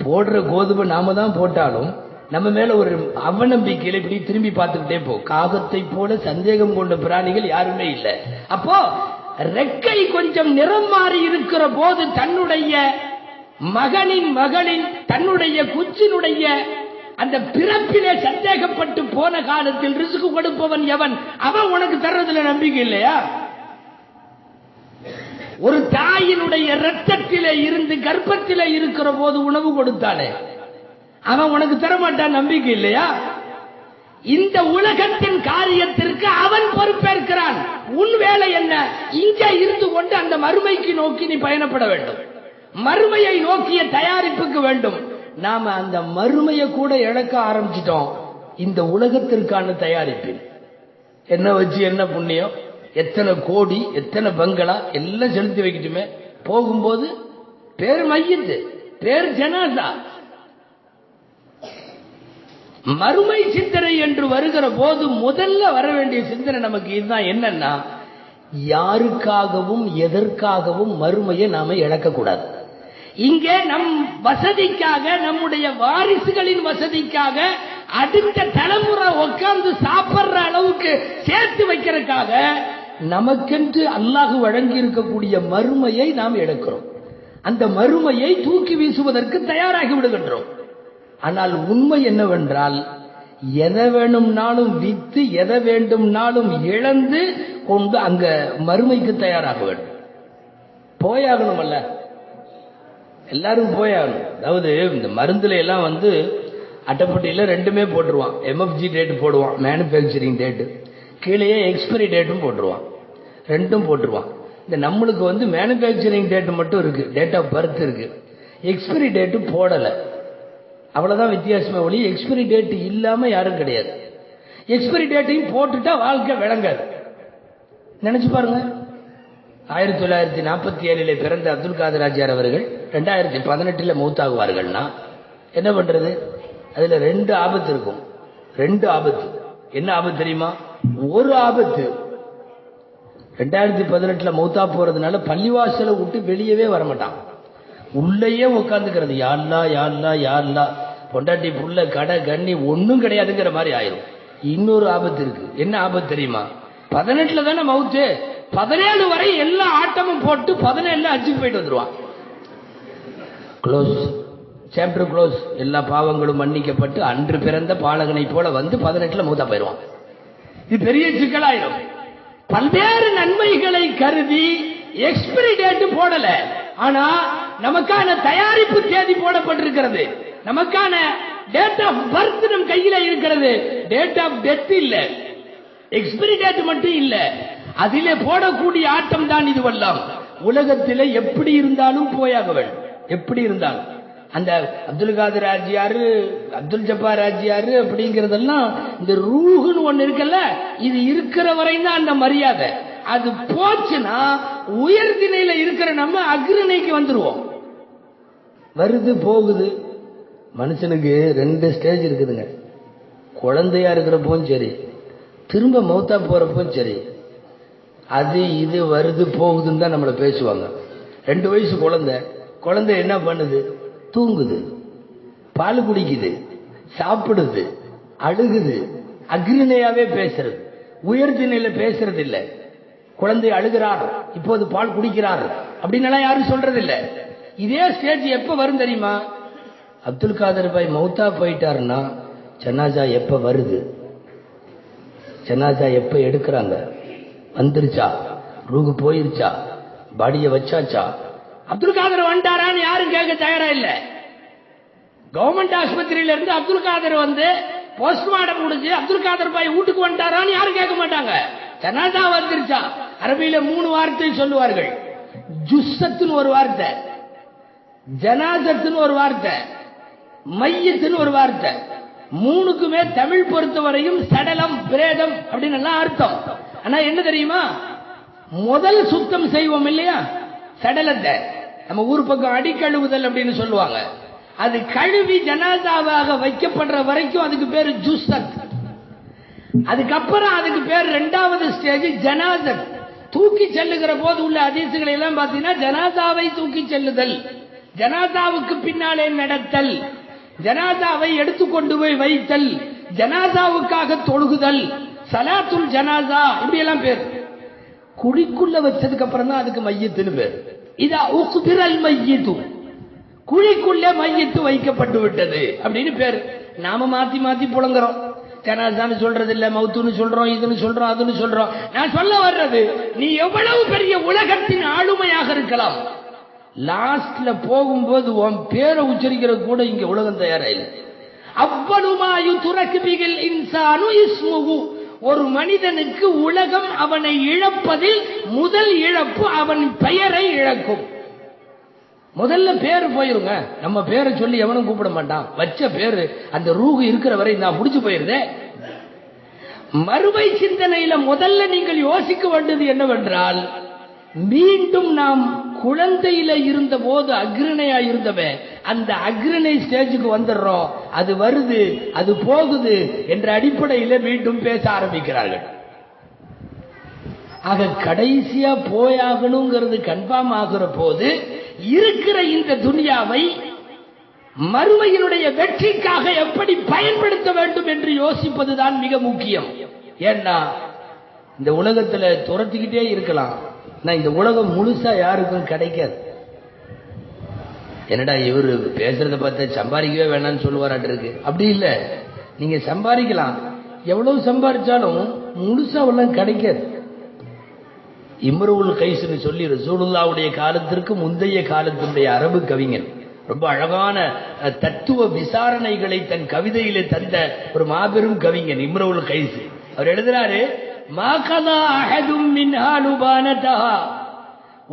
போடுற கோதுமை நாம தான் போட்டாலும் நம்ம மேல ஒரு அவநம்பிக்கையில இப்படி திரும்பி பார்த்துக்கிட்டே போகும். காகத்தை போல சந்தேகம் கொண்ட பிராணிகள் யாருமே இல்லை. அப்போ ரெக்கை கொஞ்சம் நிறம் மாறி இருக்கிற போது தன்னுடைய மகளின் தன்னுடைய குச்சினுடைய அந்த பிறப்பிலே சந்தேகப்பட்டு போன காலத்தில் ரிஸ்க் கொடுப்பவன் எவன்? அவன் உனக்கு தர்றதுல நம்பிக்கை இல்லையா? ஒரு தாயினுடைய இரத்தத்திலே இருந்து கர்ப்பத்திலே இருக்கிற போது உணவு கொடுத்தானே, அவன் உனக்கு தரமாட்டான், நம்பிக்கை இல்லையா? இந்த உலகத்தின் காரியத்திற்கு அவன் பொறுப்பேற்கிறான். உன் வேலை என்ன? இங்கே இருந்து கொண்டு அந்த மறுமைக்கு நோக்கி நீ பயணப்பட வேண்டும். மறுமையை நோக்கிய தயாரிப்புக்கு வேண்டும். நாம அந்த மறுமையை கூட இழக்க ஆரம்பிச்சிட்டோம். இந்த உலகத்திற்கான தயாரிப்பில் என்ன வச்சு என்ன புண்ணியம்? எத்தனை கோடி, எத்தனை பங்களா எல்லாம் செலுத்தி வைக்கட்டுமே. போகும்போது பேர் மையத்து, பேர் ஜனாதா. மறுமை சிந்தனை என்று வருகிற போது முதல்ல வர வேண்டிய சிந்தனை நமக்கு இதுதான். என்னன்னா, யாருக்காகவும் எதற்காகவும் மறுமையை நாம இழக்கக்கூடாது. இங்கே நம் வசதிக்காக, நம்முடைய வாரிசுகளின் வசதிக்காக, அடுத்த தலைமுறை உட்கார்ந்து சாப்பிடுற அளவுக்கு சேர்த்து வைக்கிறதுக்காக நமக்கென்று அல்லாஹ் வழங்கி இருக்கக்கூடிய மறுமையை நாம் இழக்கிறோம். அந்த மறுமையை தூக்கி வீசுவதற்கு தயாராகி விடுகின்றோம். ஆனால் உண்மை என்னவென்றால், எதை வேணும்னாலும் வித்து, எதை வேண்டும்னாலும் இழந்து கொண்டு அங்க மறுமைக்கு தயாராக வேண்டும். போயாகணும் அல்ல, எல்லாரும் போயாகணும். அதாவது இந்த மருந்துல எல்லாம் வந்து அட்டைப்பட்டியில ரெண்டுமே போட்டுருவான். எம்எஃப்ஜி டேட் போடுவான், மேனுபேக்சரிங் டேட்டு, கீழேயே எக்ஸ்பைரி டேட்டும் போட்டுருவான், ரெண்டும் போட்டுருவான். இந்த நம்மளுக்கு வந்து மேனுபேக்சரிங் டேட் மட்டும் இருக்கு, டேட் ஆஃப் பர்த் இருக்கு, எக்ஸ்பைரி டேட்டு போடலை. அவ்வளவுதான் வித்தியாசமே ஒளி. எக்ஸ்பைரி டேட் இல்லாம யாரும் கிடையாது. எக்ஸ்பைரி டேட்டையும் போட்டுட்டா வாழ்க்கை விளங்காது. நினைச்சு பாருங்க, 1947 பிறந்த அப்துல் காதர் ஆஜியார் அவர்கள் 2018 மௌத்தாகுவார்கள்னா என்ன பண்றது? அதுல ரெண்டு ஆபத்து இருக்கும். ரெண்டு ஆபத்து. என்ன ஆபத்து தெரியுமா? ஒரு ஆபத்து, 2018 மௌத்தா போறதுனால பள்ளிவாசலை விட்டு வெளியவே வரமாட்டான், உள்ளேயே உட்காந்துக்கிறது. யாருலா யாருலா யாருலா, பொண்டாட்டி புள்ள கடை கண்ணி ஒன்னும் கிடையாதுங்கிற மாதிரி ஆயிரும். இன்னொரு ஆபத்து இருக்கு. என்ன ஆபத்து தெரியுமா? 18 தானே மவுத்து, 17 வரை எல்லா ஆட்டமும் போட்டு 17 அச்சுக்கு போயிட்டு வந்துருவான். க்ளோஸ், சாப்டர் க்ளோஸ், எல்லா பாவங்களும் மன்னிக்கப்பட்டு அன்று பிறந்த பாலகனை போல வந்து 18 மௌத்தா போயிடுவான். இது பெரிய சிக்கலாயிரும். பல்வேறு நன்மைகளை கருதி எக்ஸ்பைரி டேட் போடல, ஆனா நமக்கான தயாரிப்பு தேதி போடப்பட்டிருக்கிறது. நமக்கான டேட் ஆஃப் பர்த் நம் கையில இருக்கிறது. டேட் ஆஃப் டெத் இல்ல, எக்ஸ்பைரி டேட் மட்டும் இல்ல. அதிலே போடக்கூடிய ஆட்டம் தான் இதுவெல்லாம். உலகத்திலே எப்படி இருந்தாலும் போயாக வேண்டும். எப்படி இருந்தாலும் அந்த அப்துல் காதர் ஆஜியாரு, அப்துல் ஜப்பார் ஆஜியாரு அப்படிங்கறதெல்லாம் இந்த ரூஹுன்னு ஒண்ணு இருக்குல்ல, இது இருக்கிற வரையும் தான் அந்த மரியாதை. அது போச்சுன்னா உயர்திணையில இருக்கிற நம்ம அக்ரணைக்கு வந்துருவோம். வருது போகுது. மனுஷனுக்கு ரெண்டு ஸ்டேஜ் இருக்குதுங்க. குழந்தையா இருக்கிறப்பவும் சரி, திரும்ப மௌத்தா போறப்பவும் சரி, அது இது வருது போகுதுன்னு தான் நம்மளை பேசுவாங்க. 2 வயசு குழந்தை என்ன பண்ணுது? தூங்குது, பால் குடிக்குது, சாப்பிடுது, அழுகுது, அக்ரிணையாவே பேசுறது. உயர்திணையில பேசுறது இல்ல. குழந்தை அழுகிறார், இப்போது பால் குடிக்கிறார் அப்படின்னு யாரும் சொல்றது இல்ல. இதே ஸ்டேஜ் எப்ப வரும் தெரியுமா? அப்துல் காதர் பாய் மௌத்தா போயிட்டாருன்னா ஜனாசா எப்ப வருது, ஜனாசா எப்ப எடுக்கிறாங்க, வந்துருச்சா, ரூகு போயிருச்சா, பாடிய வச்சாச்சா, அப்துல் காதர் வந்துட்டாரான்னு யாரும் கேட்க தயாரா இல்ல. கவர்மெண்ட் ஆஸ்பத்திரியில இருந்து அப்துல் காதர் வந்து போஸ்ட்மார்டம் முடிஞ்சு அப்துல் காதர் பாய் வீட்டுக்கு வந்துட்டாரான்னு யாரும் கேட்க மாட்டாங்க. ஜனாசா வந்துருச்சா? அரபியில 3 வார்த்தை சொல்லுவார்கள். ஜுஸ்ஸத்துன்னு ஒரு வார்த்தை, ஜனாசத்துன்னு ஒரு வார்த்தை, மையத்துன்னு ஒரு வார்த்தை. 3க்குமே தமிழ் பொறுத்தவரையும் சடலம், பிரேதம் அப்படின்னு எல்லாம் அர்த்தம். ஆனா என்ன தெரியுமா, முதல் சுத்தம் செய்வோம் இல்லையா சடலத்தை, நம்ம ஊர் பக்கம் அடி கழுவுதல் அப்படின்னு சொல்லுவாங்க. அது கழுவி ஜனாதாவாக வைக்கப்படுற வரைக்கும் அதுக்கு பேரு ஜுஸ்ஸத். அதுக்கப்புறம் அதுக்கு பேர் இரண்டாவது ஸ்டேஜ் ஜனாசத். தூக்கி செல்லுகிற போது உள்ள ஹதீஸ்களை எல்லாம் பார்த்தீங்கன்னா ஜனாதாவை தூக்கி செல்லுதல், ஜனாதாவுக்கு பின்னாலே நடத்தல், ஜனாதாவை எடுத்துக்கொண்டு போய் வைத்தல், ஜனாதாவுக்காக தொழுகுதல், சலாத்துல் ஜனாசா, இப்படி எல்லாம் பேர். குழிக்குள்ள வச்சதுக்கு அப்புறம் தான் அதுக்கு மையத்துன்னு பேர். இதா உக்பிரல் மையத்து, குழிக்குள்ளே மையத்து வைக்கப்பட்டு விட்டது அப்படின்னு பேர். நாம மாத்தி மாத்தி புலங்குறோம். ஜனாசான்னு சொல்றது இல்ல, மௌத்துன்னு சொல்றோம், இதுன்னு சொல்றோம், அதுன்னு சொல்றோம். நான் சொல்ல வர்றது, நீ எவ்வளவு பெரிய உலகத்தின் ஆளுமையாக இருக்கலாம், லாஸ்ட்ல போகும்போது உன் பேரை உச்சரிக்கிற கூட இங்க உலகம் தயாரா இல்லை. அவ்வளவுமாயு துறக்குபிகள் இன்சானு இஸ்முகு. ஒரு மனிதனுக்கு உலகம் அவனை இழப்பதில் முதல் இழப்பு அவன் பெயரை இழக்கும். முதல்ல பேரு போயிருங்க. நம்ம பேரை சொல்லி எவனும் கூப்பிட மாட்டான். வச்ச பேரு அந்த ரூஹு இருக்கிற வரை நான் முடிச்சு போயிருதே. மறுமை சிந்தனையில முதல்ல நீங்கள் யோசிக்க வேண்டியது என்னவென்றால், மீண்டும் நாம் குழந்தையில இருந்த போது அக்ரணையா இருந்தவன் அந்த அக்ரணை ஸ்டேஜுக்கு வந்துடுறோம். அது வருது, அது போகுது என்ற அடிப்படையில மீண்டும் பேச ஆரம்பிக்கிறார்கள். ஆக கடைசியா போயாகணுங்கிறது கன்ஃபார்ம் ஆகிற போது இருக்கிற இந்த துனியாவை மறுமையினுடைய வெற்றிக்காக எப்படி பயன்படுத்த வேண்டும் என்று யோசிப்பதுதான் மிக முக்கியம். ஏன்னா இந்த உலகத்துல துரத்திக்கிட்டே இருக்கலாம், இந்த உலகம் முழுசா யாருக்கும் கிடைக்காது. என்னடா இவரு பேசுறத பார்த்த சம்பாதிக்கவே வேணாம்னு சொல்லுவாராட்டு இருக்கு. அப்படி இல்ல, நீங்க சம்பாதிக்கலாம், எவ்வளவு சம்பாதிச்சாலும் முழுசா எல்லாம் கிடைக்காது. இம்ருல் கைஸ்னு சொல்லி ரசூலுல்லாஹ்வுடைய காலத்திற்கு முந்தைய காலத்தினுடைய அரபு கவிஞன், ரொம்ப அழகான தத்துவ விசாரணைகளை தன் கவிதையிலே தந்த ஒரு மாபெரும் கவிஞன் இம்ருல் கைஸ். அவர் எழுதுறாரு, மாகதா அஹதும் மின்ஹா லுபானதஹா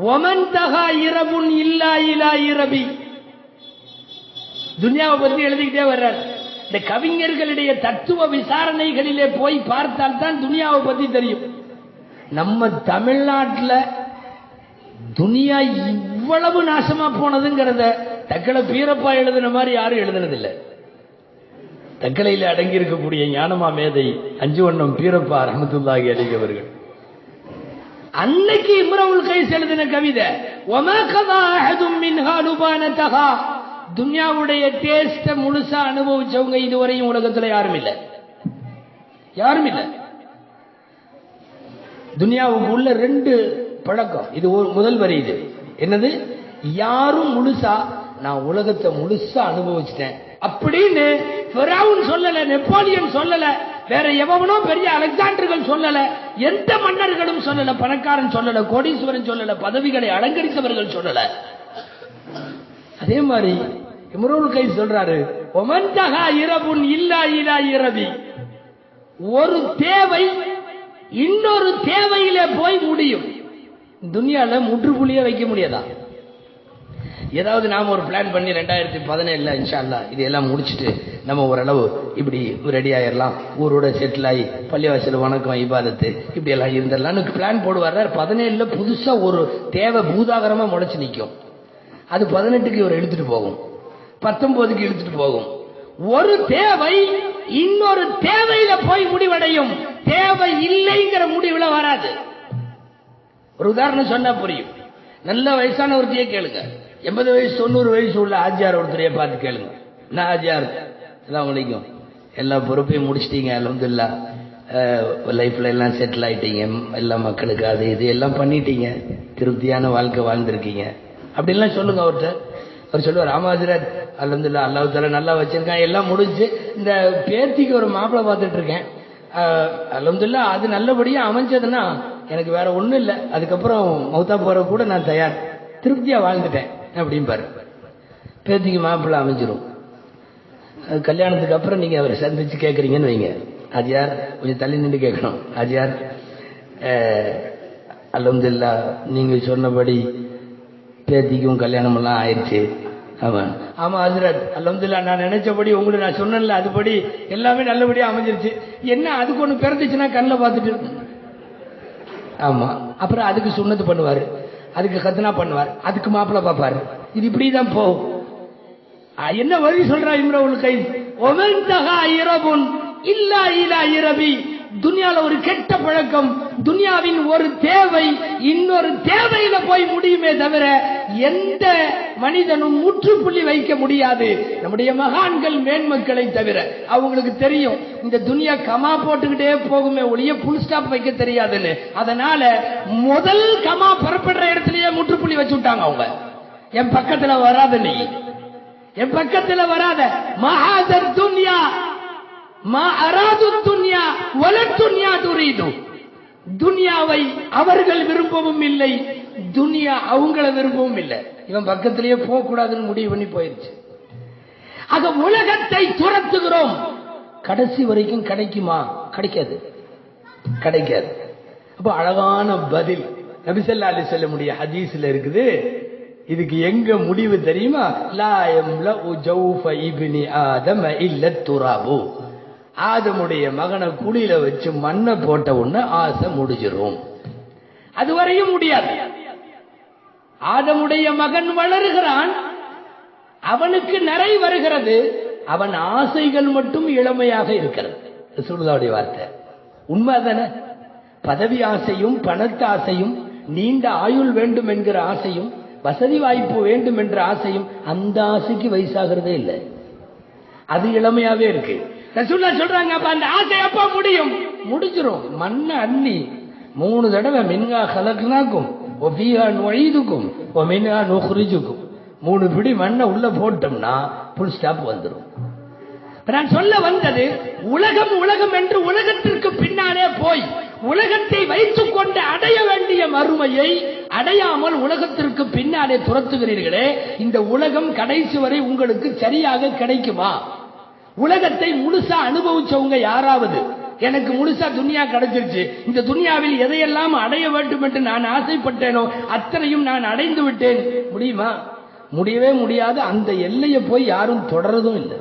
வமன் தஹா இரபுன் இல்லா இலா இரபி. துன்யாவை பற்றி எழுதிக்கிட்டே வர்றார். இந்த கவிஞர்களுடைய தத்துவ விசாரணைகளிலே போய் பார்த்தால் தான் துன்யாவை பத்தி தெரியும். நம்ம தமிழ்நாட்டில் துனியா இவ்வளவு நாசமா போனதுங்கிறத தக்கலை பீரப்பா எழுதின மாதிரி யாரும் எழுதினதில்லை. தக்கலையில் அடங்கி இருக்கக்கூடிய ஞானமா மேதை அஞ்சு வண்ணம் பீரப்பா ரஹ்மத்துல்லாஹி அலைஹி அவர்கள் அன்னைக்கு இம்ருல் கைஸ் எழுதின கவிதை வமா கதா அஹதும் மின்ஹா லுபானதஹா. துன்யாவுடைய டேஸ்ட முழுசா அனுபவிச்சவங்க இதுவரையும் உலகத்துல யாரும் இல்லை, யாரும் இல்லை. துனியாவுக்கு உள்ள ரெண்டு பழக்கம், இது முதல் வரி. இது என்னது? யாரும் முழுசா நான் உலகத்தை முழுசா அனுபவிச்சிட்டேன் அப்படின்னு ஃபிரௌன் சொல்லல, நெப்போலியன் சொல்லல, வேற எவனோ பெரிய அலெக்சாண்டர்கள் சொல்லல, எந்த மன்னர்களும் சொல்லல, பணக்காரன் சொல்லல, கோடீஸ்வரன் சொல்லல, பதவிகளை அலங்கரித்தவர்கள் சொல்லல. அதே மாதிரி இம்ருல் கைஸ் சொல்றாரு, ஒமன் தஹா இரபுன் இல்லா இலா இரபி. ஒரு தேவை இன்னொரு தேவையிலே போய் முடியும். துனியால முற்றுப்புள்ளியே வைக்க முடியாதா? ஏதாவது நாம ஒரு பிளான் பண்ணி 2017 இன்ஷா அல்லாஹ் இதெல்லாம் முடிச்சுட்டு நம்ம ஓரளவு இப்படி ரெடி ஆயிடலாம், ஊரோட செட்டில் ஆகி பள்ளிவாசல் வணக்கம் இபாதத்து இப்படி எல்லாம் இருந்துடலாம்னு பிளான் போடுவார். 17 புதுசா ஒரு தேவை பூதாகரமா முளைச்சு நிற்கும். அது 18க்கு இவர் எடுத்துட்டு போகும், 19க்கு எடுத்துட்டு போகும். ஒரு தேவை இன்னொரு தேவையில போய் முடிவடையும், தேவை இல்லைங்கிற முடிவுல வராது. ஒரு உதாரணம் சொன்னா புரியும். நல்ல வயசான ஒருத்தையே கேளுங்க, 80 வயசு 90 வயசு உள்ள ஆஜியார் ஒருத்தரையே பார்த்து கேளுங்க, நான் ஆஜியார் அஸ்ஸலாமு அலைக்கும், எல்லா பொறுப்பையும் முடிச்சிட்டீங்க, அல்ஹம்துலில்லாஹ் லைஃப்ல எல்லாம் செட்டில் ஆயிட்டீங்க, எல்லா மக்களுக்கு அது இது எல்லாம் பண்ணிட்டீங்க, திருப்தியான வாழ்க்கை வாழ்ந்திருக்கீங்க அப்படின்லாம் சொல்லுங்க அவர்கிட்ட. அவர் சொல்லுவார், ஆமா ஹஜ்ரத் அல்ஹம்துலில்லாஹ் அல்லாஹ் தஆலா நல்லா வச்சிருக்கான், எல்லாம் முடிஞ்சு இந்த பேத்திக்கு ஒரு மாப்பிள்ளை பார்த்துட்டு இருக்கேன், அல்ஹம்துலில்லாஹ் அது நல்லபடியா அமைஞ்சதுன்னா எனக்கு வேற ஒண்ணும் இல்லை, அதுக்கப்புறம் மௌத்தா போற கூட நான் தயார், திருப்தியா வாழ்ந்துட்டேன் அப்படின்பாரு. பேத்திக்கு மாப்பிள்ளை அமைஞ்சிரும். கல்யாணத்துக்கு அப்புறம் நீங்க அவரை சந்திச்சு கேட்குறீங்கன்னு வைங்க, ஆஜியார் கொஞ்சம் தள்ளி நின்று கேட்கணும், ஆஜியார் அல்ஹம்துலில்லாஹ் நீங்க சொன்னபடி பேத்திக்கும் கல்யாணம் எல்லாம் ஆயிடுச்சு. ஆமா ஆமா ஹஜ்ரத் அல்ஹம்துலில்லாஹ் நான் நினைச்சபடி உங்களுக்கு நான் சொன்னேன்ல அதுபடி எல்லாமே நல்லபடியா அமைஞ்சிருச்சு. என்ன அதுக்கு ஒண்ணு பிறந்துச்சுன்னா கண்ணில் பார்த்துட்டு ஆமா. அப்புறம் அதுக்கு சுன்னத்து பண்ணுவாரு, அதுக்கு கத்னா பண்ணுவார், அதுக்கு மாப்பிள்ளை பார்ப்பாரு. இது இப்படிதான் போகும். என்ன வழி சொல்றா இம்ரவுல் கைஸ்? ஒமன் தகா இரபுன் இல்லா இலா இரபி. துனியால ஒரு கெட்ட பழக்கம், துனியாவின் ஒரு தேவை இன்னொரு தேவையில போய் முடியுமே தவிர எந்த மனிதனும் முற்றுப்புள்ளி வைக்க முடியாது. நம்முடைய மகான்கள் மேன்மக்களை தவிர அவங்களுக்கு தெரியும் இந்த துனியா கமா போட்டுக்கிட்டே போகுமே ஒழிய புல் ஸ்டாப் வைக்க தெரியாதுன்னு. அதனால முதல் கமா புறப்படுற இடத்துலயே முற்றுப்புள்ளி வச்சு விட்டாங்க அவங்க. என் பக்கத்துல வராத, நீ என் பக்கத்துல வராத. மஹாதர் துன்யா மா அராது துன்யா வல துன்யா துரீது. துன்யாவை அவர்கள் விரும்பவும் இல்லை, துன்யா அவங்கள விரும்பவும் இல்லை. இவன் பக்கத்திலேயே போக கூடாதுன்னு முடிவு பண்ணி போயிருச்சு. ஆக உலகத்தை துரத்துகிறோம். கடைசி வரைக்கும் கிடைக்குமா? கிடைக்காது, கிடைக்காது. அப்ப அழகான பதில் நபி ஸல்லல்லாஹு அலைஹி வஸல்லம் உடைய ஹதீஸ்ல இருக்குது. இதுக்கு எங்க முடிவு தெரியுமா? லா யம்லஉ ஜௌஃப இப்னி ஆதம இல்ல துராபு. ஆதமுடைய மகனை குழியில வச்சு மண்ணை போட்ட உடனே ஆசை முடிஞ்சிரும். அதுவரையும் முடியாது. ஆதமுடைய மகன் வளருகிறான், அவனுக்கு நிறை வருகிறது, அவன் ஆசைகள் மட்டும் இளமையாக இருக்கிறது. ரசூலுல்லாஹ்வுடைய வார்த்தை உண்மைதானே? பதவி ஆசையும் பணத்து ஆசையும் நீண்ட ஆயுள் வேண்டும் என்கிற ஆசையும் வசதி வாய்ப்பு வேண்டும் என்ற ஆசையும் அந்த ஆசைக்கு வயசாகிறதே இல்லை, அது இளமையாவே இருக்கு. ரசூலுல்லாஹ் சொல்றாங்க, அப்ப அந்த ஆசை எப்ப முடியும்? முடிஞ்சிரும். மண்ணை அள்ளி 3 தடவை மின்ஹா கலக்னாக்கும் வஃபீஹா நுஈதுக்கும் வமின்ஹா நுக்ரிஜுக்கும் 3 பிடி மண்ணை உள்ள போட்டோம்னா புல் ஸ்டாப் வந்துடும். நான் சொல்ல வந்தது, உலகம் உலகம் என்று உலகத்திற்கு பின்னாலே போய் உலகத்தை வைத்துக் கொண்டு அடைய வேண்டிய மறுமையை அடையாமல் உலகத்திற்கு பின்னாலே துரத்துகிறீர்களே, இந்த உலகம் கடைசி வரை உங்களுக்கு சரியாக கிடைக்குமா? உலகத்தை முழுசா அனுபவிச்சவங்க யாராவது, எனக்கு முழுசா துனியா கிடைச்சிருச்சு, இந்த துனியாவில் எதையெல்லாம் அடைய வேண்டும் என்று நான் ஆசைப்பட்டேனோ அத்தனையும் நான் அடைந்து விட்டேன், முடியுமா? முடியவே முடியாது. அந்த எல்லையை போய் யாரும் தொடரதும் இல்லை.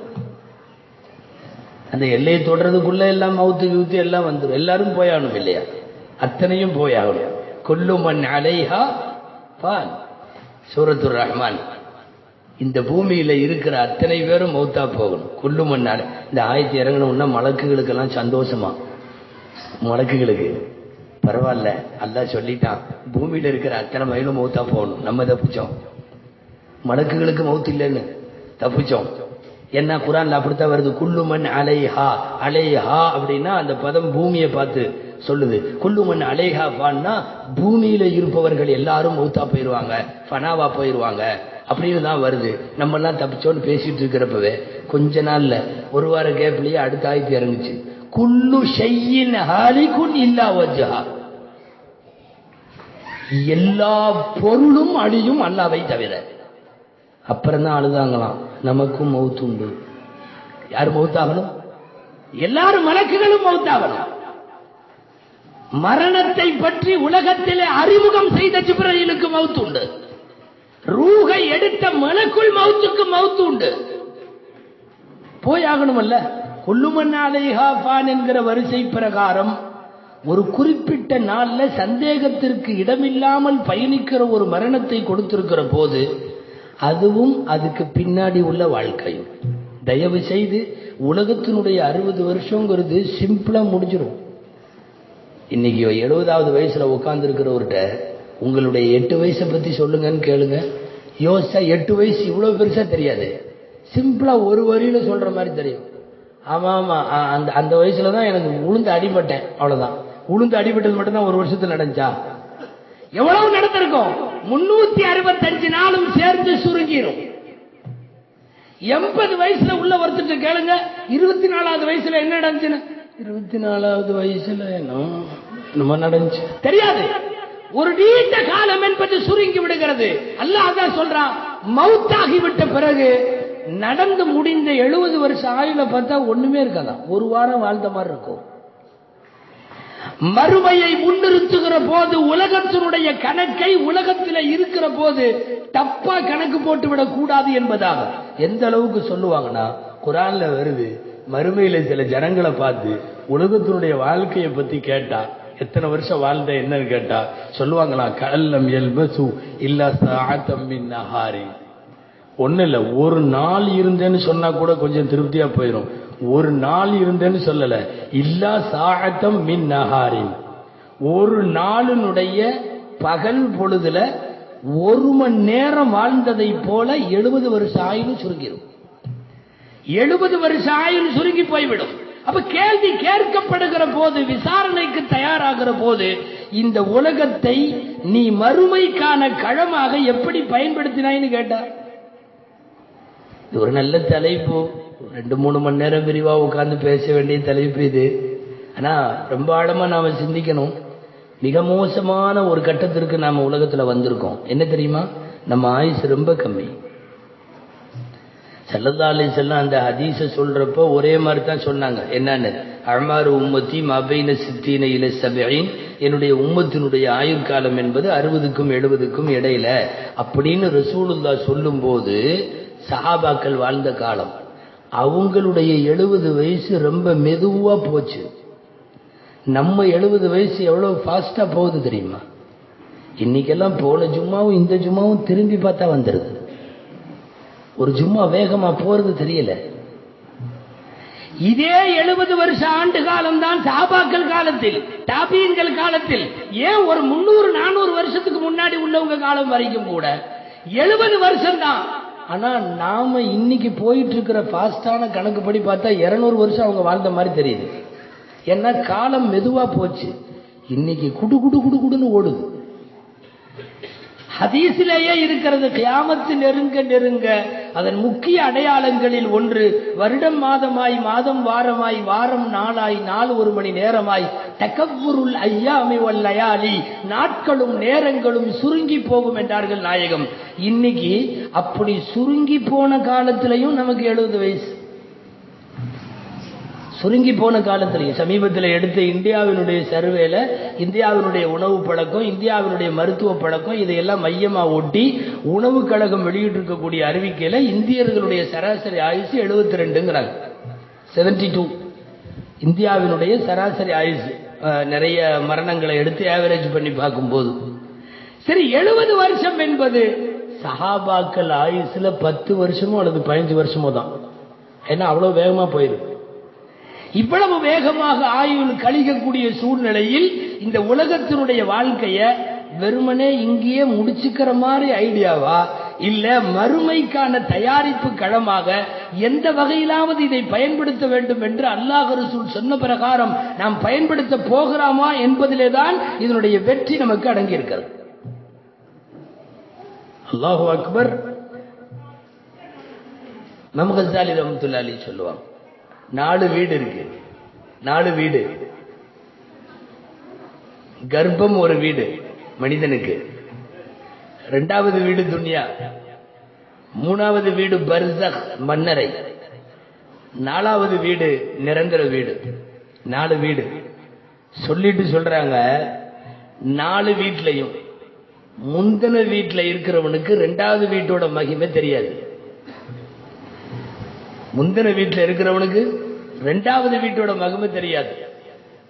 அந்த எல்லையை தொடர்றதுக்குள்ள எல்லாம் மவுத்து யூத்து எல்லாம் வந்துடும். எல்லாரும் போயாகணும் இல்லையா? அத்தனையும் போயாகணும். குல்லு மன் அலைஹா ஃபான். சூரத்துர் ரஹ்மான். இந்த பூமியில இருக்கிற அத்தனை பேரும் மௌத்தா போகணும். குல்லு மன் அலை. இந்த ஆயத்து இறங்கணும்னா மலக்குகளுக்கெல்லாம் சந்தோஷமா. மலக்குகளுக்கு பரவாயில்ல, அல்லாஹ் சொல்லிட்டான் பூமியில இருக்கிற அத்தனை மயிலும் மௌத்தா போகணும், நம்ம தப்பிச்சோம். மலக்குகளுக்கு மௌத்து இல்லைன்னு தப்பிச்சோம். என்ன குர்ஆன்ல அப்படித்தான் வருது. குல்லு மன் அலைஹா. அலைஹா அப்படின்னா அந்த பதம் பூமியை பார்த்து சொல்லுது. குல்லு மன் அலைஹா ஃபான்னா பூமியில இருப்பவர்கள் எல்லாரும் மௌத்தா போயிருவாங்க, ஃபனாவா போயிருவாங்க அப்படின்னு தான் வருது. நம்ம எல்லாம் தப்பிச்சோன்னு பேசிட்டு இருக்கிறப்பவே கொஞ்ச நாள்ல ஒரு வார கேப்லயே அடுத்த ஆயத்து இறங்குச்சு. குல்லு ஷையின் ஹாலிகுன் இல்லா வஜ்ஹா. எல்லா பொருளும் அழியும் அல்லாஹ்வை தவிர. அப்புறம் தான் அழுதாங்களாம், நமக்கும் மௌத்து உண்டு. யார் மௌத்தாகணும்? எல்லாரும் மலக்குகளும் மௌத்தாகணும். மரணத்தை பற்றி உலகத்திலே அறிமுகம் செய்த ஜிப்ரீலுக்கு மௌத்து உண்டு. ரூஹை எடுத்த மலக்குள் மௌத்துக்கு மௌத்து உண்டு. போயாகணும் அல்ல? குல்லு மன் அலைஹா ஃபான் என்கிற வரிசை பிரகாரம் ஒரு குறிப்பிட்ட நாள்ல சந்தேகத்திற்கு இடமில்லாமல் பயணிக்கிற ஒரு மரணத்தை கொடுத்திருக்கிற போது அதுவும் அதுக்கு பின்னாடி உள்ள வாழ்க்கையும். தயவு செய்து உலகத்தினுடைய 60 வருஷங்கிறது சிம்பிளா முடிஞ்சிடும். இன்னைக்கு 70வது வயசுல உட்கார்ந்து இருக்கிறவர்கிட்ட உங்களுடைய 8 வயசை பத்தி சொல்லுங்கன்னு கேளுங்க, யோசிச்சா 8 வயசு இவ்வளவு பெருசா தெரியாது, சிம்பிளா ஒரு வரியில சொல்ற மாதிரி தெரியும். ஆமா ஆமா, அந்த வயசுலதான் எனக்கு உளுந்து அடிபட்டேன், அவ்வளவுதான். உளுந்து அடிபட்டது மட்டும்தான் 1 வருஷத்துல நடந்துச்சா? எவ்வளவு நடந்திருக்கும்? 365 நாளும் சேர்ந்து சுருங்கிரும். 80 வயசுல உள்ள ஒருத்தர் கேளுங்க, 24வது வயசுல என்ன நடந்துச்சுன்னு. 24வது வயசுல என்ன நடந்துச்சு தெரியாது. ஒரு நீண்ட காலம் என்பது சுருங்கி விடுகிறது. அல்லாஹ் தான் சொல்றான், மௌத்தாகிவிட்ட பிறகு நடந்து முடிந்த 70 வருஷம் ஆயுள பார்த்தா ஒண்ணுமே இருக்காதான், ஒரு வாரம் வாழ்ந்த மாதிரி இருக்கும். மறுமையை முன்னிறுத்துகிற போது உலகத்தினுடைய கணக்கை உலகத்தில் இருக்கிற போது தப்பா கணக்கு போட்டுவிடக் கூடாது என்பதாக எந்த அளவுக்கு சொல்லுவாங்கன்னா, குர்ஆன்ல வருது, மறுமையில சில ஜனங்களை பார்த்து உலகத்தினுடைய வாழ்க்கையை பத்தி கேட்டா எத்தனை வருஷம் வாழ்ந்த என்னன்னு கேட்டா சொல்லுவாங்களாம், கல்லம் எல்பசு இல்லா சாஅத்தம் மின் நஹாரி. ஒண்ணு இல்ல, ஒரு நாள் இருந்தேன்னு சொன்னா கூட கொஞ்சம் திருப்தியா போயிடும். ஒரு நாள் இருந்தேன்னு சொல்லல, இல்லா சாஅத்தம் மின் நஹாரி. ஒரு நாளினுடைய பகல் பொழுதுல ஒரு மணி நேரம் வாழ்ந்ததை போல 70 வருஷம் ஆயுள் சுருங்கிடும். 70 வருஷம் ஆயுள் சுருங்கி போய்விடும். அப்ப கேள்வி கேட்கப்படுகிற போது, விசாரணைக்கு தயாராகிற போது, இந்த உலகத்தை நீ மறுமைக்கான களமாக எப்படி பயன்படுத்தினாய்னு கேட்டார். இது ஒரு நல்ல தலைப்பு, 2-3 மணி நேரம் விரிவா உட்கார்ந்து பேச வேண்டிய தலைப்பு இது. ஆனா ரொம்ப ஆழமா நாம சிந்திக்கணும். மிக மோசமான ஒரு கட்டத்திற்கு நாம உலகத்துல வந்திருக்கோம். என்ன தெரியுமா? நம்ம ஆயுசு ரொம்ப கம்மி. ஸல்லல்லாஹு அலைஹி வஸல்லம் அந்த ஹதீஸ சொல்றப்போ ஒரே மாதிரி தான் சொன்னாங்க. என்னன்னு, அமாரு உம்மத்தி மபைன 60 இல 70, என்னுடைய உம்மத்தினுடைய ஆயுள் காலம் என்பது 60க்கும் 70க்கும் இடையில அப்படின்னு ரசூலுல்லாஹ் சொல்லும் போது, சஹாபாக்கள் வாழ்ந்த காலம், அவங்களுடைய 70 வயசு ரொம்ப மெதுவா போச்சு. நம்ம 70 வயசு எவ்வளவு ஃபாஸ்டா போகுது தெரியுமா? இன்னைக்கெல்லாம் போன ஜும்மாவும் இந்த ஜும்மாவும் திரும்பி பார்த்தா வந்துருது. ஒரு ஜும்மா வேகமா போறது தெரியல. இதே 70 வருஷ ஆண்டு காலம் தான் சஹாபாக்கள் காலத்தில், தாபீன்கள் காலத்தில், ஏன் ஒரு 300-400 வருஷத்துக்கு முன்னாடி உள்ளவங்க காலம் வரைக்கும் கூட 70 வருஷம் தான். ஆனா நாம இன்னைக்கு போயிட்டு இருக்கிற ஃபாஸ்டான கணக்குப்படி பார்த்தா 200 வருஷம் அவங்க வாழ்ந்த மாதிரி தெரியுது. ஏன்னா காலம் மெதுவா போச்சு. இன்னைக்கு குடு குடு குடு குடுன்னு ஓடுது. ஹதீஸிலேயே இருக்கிறது, கியாமத்து நெருங்க நெருங்க அதன் முக்கிய அடையாளங்களில் ஒன்று, வருடம் மாதமாய், மாதம் வாரமாய், வாரம் நாளாய், நாள் 1 மணி நேரமாய், தகவ்வுருல் ஐயாமி வல் லயாலி, நாட்களும் நேரங்களும் சுருங்கி போகும் என்றார்கள் நாயகம். இன்னைக்கு அப்படி சுருங்கி போன காலத்திலையும் நமக்கு 70 வயசு. சுருங்கி போன காலத்திலையும் சமீபத்தில் எடுத்த இந்தியாவினுடைய சர்வேல இந்தியாவினுடைய உணவு பழக்கம், இந்தியாவினுடைய மருத்துவ பழக்கம், இதையெல்லாம் மையமா ஒட்டி உணவு கழகம் வெளியிட்டிருக்கக்கூடிய அறிவிக்கையில இந்தியர்களுடைய சராசரி ஆயுசு 72ங்கிறாங்க. 72 இந்தியாவினுடைய சராசரி ஆயுசு. நிறைய மரணங்களை எடுத்து ஆவரேஜ் பண்ணி பார்க்கும்போது சரி, 70 வருஷம் என்பது சஹாபாக்கள் ஆயுசுல 10 வருஷமோ அல்லது 15 வருஷமோ தான். ஏன்னா அவ்வளவு வேகமா போயிருக்கு. இவ்வளவு வேகமாக ஆயுள் கழிக்கக்கூடிய சூழ்நிலையில் இந்த உலகத்தினுடைய வாழ்க்கைய வெறுமனே இங்கேயே முடிச்சுக்கிற மாதிரி ஐடியாவா, இல்ல மறுமைக்கான தயாரிப்பு களமாக எந்த வகையிலாவது இதை பயன்படுத்த வேண்டும் என்று அல்லாஹ் ரசூல் சொன்ன பிரகாரம் நாம் பயன்படுத்த போகிறோமா என்பதிலே தான் இதனுடைய வெற்றி நமக்கு அடங்கி இருக்கிறது. அல்லாஹு அக்பர். இமாம் கஸ்ஸாலி ரஹ்மத்துல்லாஹி அலைஹி சொல்லுவாங்க, 4 வீடு இருக்கு. 4 வீடு. கர்ப்பம் ஒரு வீடு மனிதனுக்கு, 2வது வீடு துன்யா, 3வது வீடு பர்ஸக் மன்னரை, 4வது வீடு நிரந்தர வீடு. 4 வீடு சொல்லிட்டு சொல்றாங்க, 4 வீட்லையும் முந்தின வீட்டில் இருக்கிறவனுக்கு 2வது வீட்டோட மகிமை தெரியாது. முந்தின வீட்டில் இருக்கிறவனுக்கு 2வது வீட்டோட மகிமை தெரியாது.